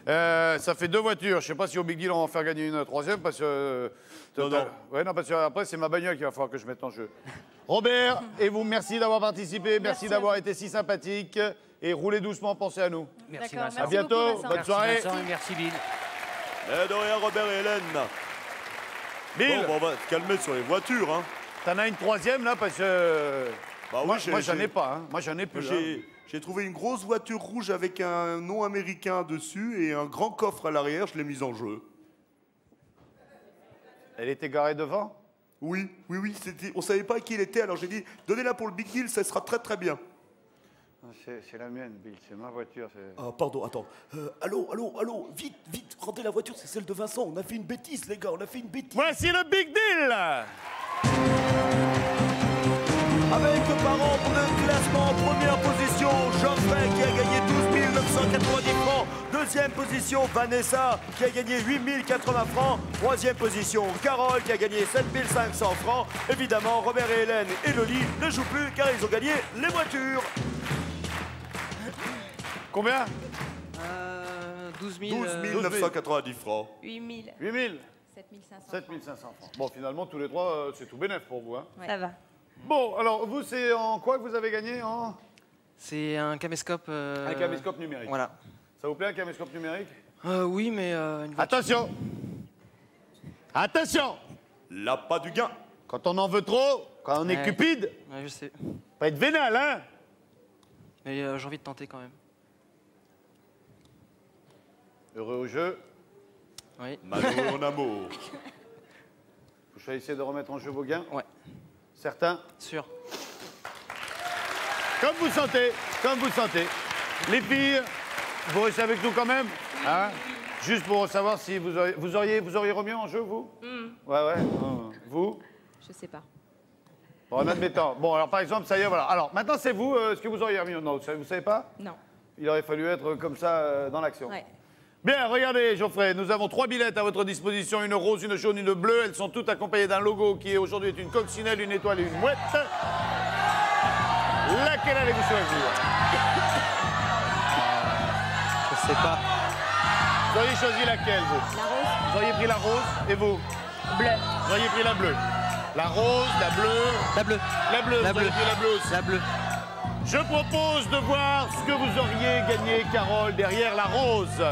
[SPEAKER 1] Ça fait 2 voitures. Je sais pas si au Big Deal on va en faire gagner une troisième parce que.
[SPEAKER 2] Non.
[SPEAKER 1] Ouais, non, parce que après c'est ma bagnole qu'il va falloir que je mette en jeu. Robert et vous, merci d'avoir participé, merci d'avoir été si sympathique et roulez doucement, pensez à nous.
[SPEAKER 9] Merci,
[SPEAKER 6] D'accord,
[SPEAKER 9] Vincent.
[SPEAKER 1] À bientôt,
[SPEAKER 6] beaucoup, Vincent.
[SPEAKER 1] bonne soirée.
[SPEAKER 9] Merci, Vincent, et merci, Bill.
[SPEAKER 2] Eh, de rien, Robert et Hélène.
[SPEAKER 1] Bill,
[SPEAKER 2] Bon, on va se calmer sur les voitures, hein.
[SPEAKER 1] t'en as une troisième là parce que.
[SPEAKER 2] Bah oui,
[SPEAKER 1] moi j'en ai pas, hein. Moi j'en ai plus. hein.
[SPEAKER 2] J'ai trouvé une grosse voiture rouge avec un nom américain dessus et un grand coffre à l'arrière, je l'ai mise en jeu.
[SPEAKER 1] Elle était garée devant?
[SPEAKER 2] Oui, on savait pas qui elle était, alors j'ai dit, donnez-la pour le Big Deal, ça sera très très bien.
[SPEAKER 1] C'est la mienne, Bill, c'est ma voiture.
[SPEAKER 2] Ah, pardon, attends. Allô, vite, rendez la voiture, c'est celle de Vincent. On a fait une bêtise, les gars, on a fait une bêtise.
[SPEAKER 1] Voici le Big Deal.
[SPEAKER 2] Avec par ordre de classement, première position, Geoffrey qui a gagné 12 990 francs. Deuxième position, Vanessa qui a gagné 8 080 francs. Troisième position, Carole qui a gagné 7 500 francs. Évidemment, Robert et Hélène et Loli ne jouent plus car ils ont gagné les voitures.
[SPEAKER 1] Combien?
[SPEAKER 7] 12
[SPEAKER 2] 990 francs.
[SPEAKER 4] 8 000.
[SPEAKER 1] 8 000.
[SPEAKER 6] 7
[SPEAKER 1] 500 francs. Bon, finalement, tous les trois, c'est tout bénef pour vous. Hein.
[SPEAKER 4] Ça va.
[SPEAKER 1] Bon, alors, vous, c'est en quoi que vous avez gagné en...
[SPEAKER 7] C'est un caméscope.
[SPEAKER 1] Un caméscope numérique.
[SPEAKER 7] Voilà.
[SPEAKER 1] Ça vous plaît, un caméscope numérique?
[SPEAKER 7] Oui, mais une voiture.
[SPEAKER 1] Attention. Attention.
[SPEAKER 2] L'appât du gain.
[SPEAKER 1] Quand on en veut trop, quand on est
[SPEAKER 7] Ouais.
[SPEAKER 1] cupide,
[SPEAKER 7] Ouais, je sais.
[SPEAKER 1] pas être vénal, hein?
[SPEAKER 7] Mais j'ai envie de tenter quand même.
[SPEAKER 1] Heureux au jeu.
[SPEAKER 7] Oui.
[SPEAKER 2] Malo en amour.
[SPEAKER 1] Vous choisissez de remettre en jeu vos gains?
[SPEAKER 7] Ouais.
[SPEAKER 1] Certains?
[SPEAKER 7] Sûr.
[SPEAKER 1] Comme vous sentez, comme vous sentez. Les filles, vous restez avec nous quand même, hein? Juste pour savoir si vous auriez remis en jeu, vous? Ouais. Vous?
[SPEAKER 6] Je sais pas.
[SPEAKER 1] Bon, admettons. Bon, alors par exemple, ça y est, voilà. Alors, maintenant, c'est vous, ce que vous auriez remis. Non, vous savez pas?
[SPEAKER 6] Non.
[SPEAKER 1] Il aurait fallu être comme ça dans l'action.
[SPEAKER 6] Ouais.
[SPEAKER 1] Bien, regardez, Geoffrey, nous avons 3 billettes à votre disposition, une rose, une jaune, une bleue. Elles sont toutes accompagnées d'un logo qui aujourd'hui est une coccinelle, une étoile et une mouette. Laquelle allez-vous choisir?
[SPEAKER 7] Je sais pas.
[SPEAKER 1] Vous auriez choisi laquelle, vous?
[SPEAKER 6] La rose.
[SPEAKER 1] Vous auriez pris la rose, et vous?
[SPEAKER 6] Bleu.
[SPEAKER 1] Vous auriez pris la bleue. La rose, la bleue.
[SPEAKER 7] La bleue.
[SPEAKER 1] La bleue,
[SPEAKER 7] La
[SPEAKER 1] vous auriez
[SPEAKER 7] bleue.
[SPEAKER 1] pris la bleue aussi.
[SPEAKER 7] La bleue.
[SPEAKER 1] Je propose de voir ce que vous auriez gagné, Carole, derrière la rose.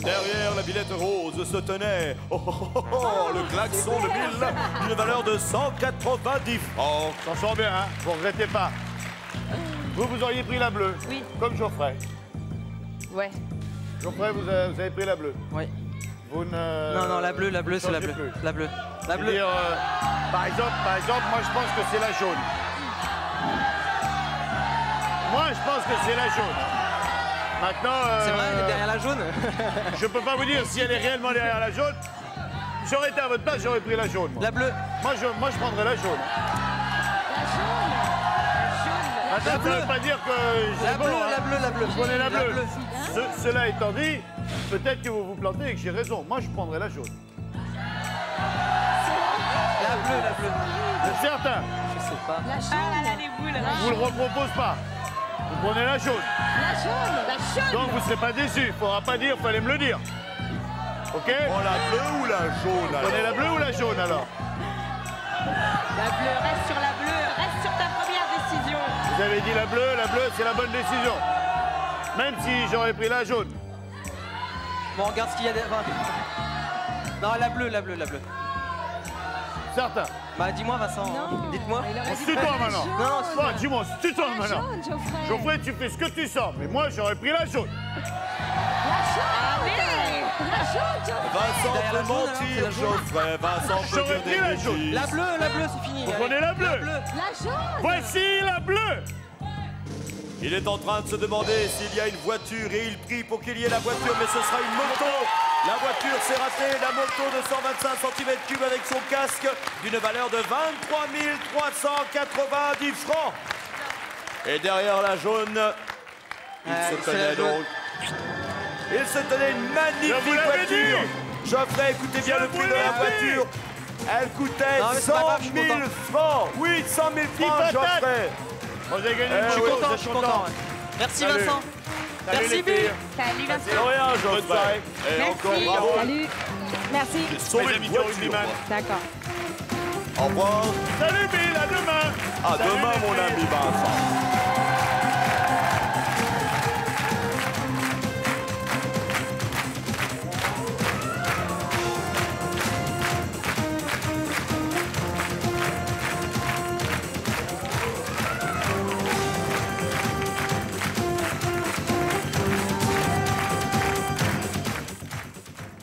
[SPEAKER 2] Derrière la billette rose se tenait le klaxon de Bill, d'une valeur de 190 francs.
[SPEAKER 1] S'en sort bien, hein? Vous regrettez pas. Vous auriez pris la bleue.
[SPEAKER 6] Oui.
[SPEAKER 1] Comme Geoffrey.
[SPEAKER 6] Ouais.
[SPEAKER 1] Geoffrey, vous avez pris la bleue.
[SPEAKER 7] Oui.
[SPEAKER 1] Vous ne...
[SPEAKER 7] Non, la bleue, c'est la
[SPEAKER 1] changez
[SPEAKER 7] bleue.
[SPEAKER 1] plus.
[SPEAKER 7] La bleue. La bleue.
[SPEAKER 1] C'est-à-dire, par exemple, moi je pense que c'est la jaune. Moi je pense que c'est la jaune. Maintenant...
[SPEAKER 7] C'est vrai, elle est derrière la jaune.
[SPEAKER 1] Je peux pas vous dire si elle est réellement derrière la jaune. J'aurais été à votre place, j'aurais pris la jaune. Moi.
[SPEAKER 7] La bleue.
[SPEAKER 1] Moi je prendrais la jaune. Attends, ça veut pas dire que...
[SPEAKER 7] La
[SPEAKER 1] c'est bon,
[SPEAKER 7] bleue,
[SPEAKER 1] hein.
[SPEAKER 7] la bleue, la bleue.
[SPEAKER 1] Je prenais la bleue.
[SPEAKER 7] bleue.
[SPEAKER 1] Cela étant dit, peut-être que vous vous plantez et que j'ai raison. Moi je prendrais la jaune.
[SPEAKER 7] La la bleue.
[SPEAKER 1] Vous êtes certain?
[SPEAKER 7] Je sais pas.
[SPEAKER 6] La
[SPEAKER 4] Ah
[SPEAKER 6] jaune.
[SPEAKER 4] là là, les boules.
[SPEAKER 1] Je vous le repropose pas. Vous prenez la jaune.
[SPEAKER 6] La jaune. La jaune.
[SPEAKER 1] Donc vous serez pas déçus. Faudra pas dire, fallait me le dire. Ok?
[SPEAKER 2] Oh, la bleue ou la jaune alors?
[SPEAKER 1] Prenez la bleue ou la jaune alors?
[SPEAKER 4] La bleue, reste sur la bleue. Reste sur ta première décision.
[SPEAKER 1] Vous avez dit la bleue c'est la bonne décision. Même si j'aurais pris la jaune.
[SPEAKER 7] Bon, regarde ce qu'il y a derrière. Non, la bleue.
[SPEAKER 1] Certain.
[SPEAKER 7] Bah, dis-moi, Vincent.
[SPEAKER 6] Non.
[SPEAKER 7] Dites-moi.
[SPEAKER 6] Il aurait
[SPEAKER 1] On
[SPEAKER 6] dit
[SPEAKER 1] se tutoie
[SPEAKER 6] la
[SPEAKER 1] maintenant.
[SPEAKER 6] jaune.
[SPEAKER 7] Non,
[SPEAKER 1] Bon, dis-moi, on se tutoie
[SPEAKER 6] La
[SPEAKER 1] maintenant.
[SPEAKER 6] jaune, Geoffrey.
[SPEAKER 1] Geoffrey, tu fais ce que tu sens. Mais moi, j'aurais pris la jaune.
[SPEAKER 6] La jaune. La jaune, Geoffrey.
[SPEAKER 2] Vincent
[SPEAKER 7] Derrière la
[SPEAKER 2] peut
[SPEAKER 7] jaune, alors, c'est
[SPEAKER 2] mentir,
[SPEAKER 7] la jaune.
[SPEAKER 2] Geoffrey. Vincent peut
[SPEAKER 1] J'aurais
[SPEAKER 2] dire
[SPEAKER 1] pris
[SPEAKER 2] des
[SPEAKER 1] la jaune.
[SPEAKER 2] bêtises.
[SPEAKER 7] La bleue, c'est fini.
[SPEAKER 1] Vous
[SPEAKER 7] Allez.
[SPEAKER 1] prenez la bleue.
[SPEAKER 6] La jaune.
[SPEAKER 1] Voici la bleue.
[SPEAKER 2] Il est en train de se demander s'il y a une voiture et il prie pour qu'il y ait la voiture, mais ce sera une moto. La voiture s'est ratée, la moto de 125 cm3 avec son casque d'une valeur de 23 390 francs. Et derrière la jaune, il se
[SPEAKER 7] c'est
[SPEAKER 2] tenait
[SPEAKER 7] la bleue.
[SPEAKER 2] donc. Il se tenait une
[SPEAKER 1] Je
[SPEAKER 2] magnifique
[SPEAKER 1] vous l'avais
[SPEAKER 2] voiture.
[SPEAKER 1] dit.
[SPEAKER 2] Geoffrey, écoutez bien
[SPEAKER 1] Je
[SPEAKER 2] le prix
[SPEAKER 1] vous
[SPEAKER 2] de la
[SPEAKER 1] l'avais
[SPEAKER 2] voiture. Elle coûtait
[SPEAKER 7] Non, mais c'est pas
[SPEAKER 2] 100
[SPEAKER 7] grave, je suis
[SPEAKER 2] 000
[SPEAKER 7] content.
[SPEAKER 2] francs. Oui, 100 000 francs,
[SPEAKER 1] patate.
[SPEAKER 2] Geoffrey.
[SPEAKER 1] Vous avez gagné
[SPEAKER 2] Eh
[SPEAKER 1] une
[SPEAKER 7] Je suis
[SPEAKER 1] moto,
[SPEAKER 7] content,
[SPEAKER 1] vous
[SPEAKER 7] je
[SPEAKER 1] êtes
[SPEAKER 7] suis content.
[SPEAKER 1] content.
[SPEAKER 7] Ouais. Merci,
[SPEAKER 1] Salut.
[SPEAKER 7] Vincent.
[SPEAKER 1] Salut,
[SPEAKER 7] Merci,
[SPEAKER 1] les
[SPEAKER 7] Bill.
[SPEAKER 1] filles.
[SPEAKER 4] Salut, Vincent.
[SPEAKER 2] De rien,
[SPEAKER 1] Bonne
[SPEAKER 2] Geoffrey.
[SPEAKER 1] soirée.
[SPEAKER 2] Et
[SPEAKER 4] Merci.
[SPEAKER 2] encore bravo.
[SPEAKER 4] Salut. Merci.
[SPEAKER 2] J'ai sauvé
[SPEAKER 1] Mes
[SPEAKER 2] une
[SPEAKER 1] amis du
[SPEAKER 2] voiture.
[SPEAKER 1] rugbyman.
[SPEAKER 4] D'accord.
[SPEAKER 2] Au revoir.
[SPEAKER 1] Salut Bill, à demain.
[SPEAKER 2] À
[SPEAKER 1] Salut,
[SPEAKER 2] demain,
[SPEAKER 1] les
[SPEAKER 2] mon
[SPEAKER 1] filles.
[SPEAKER 2] ami Vincent.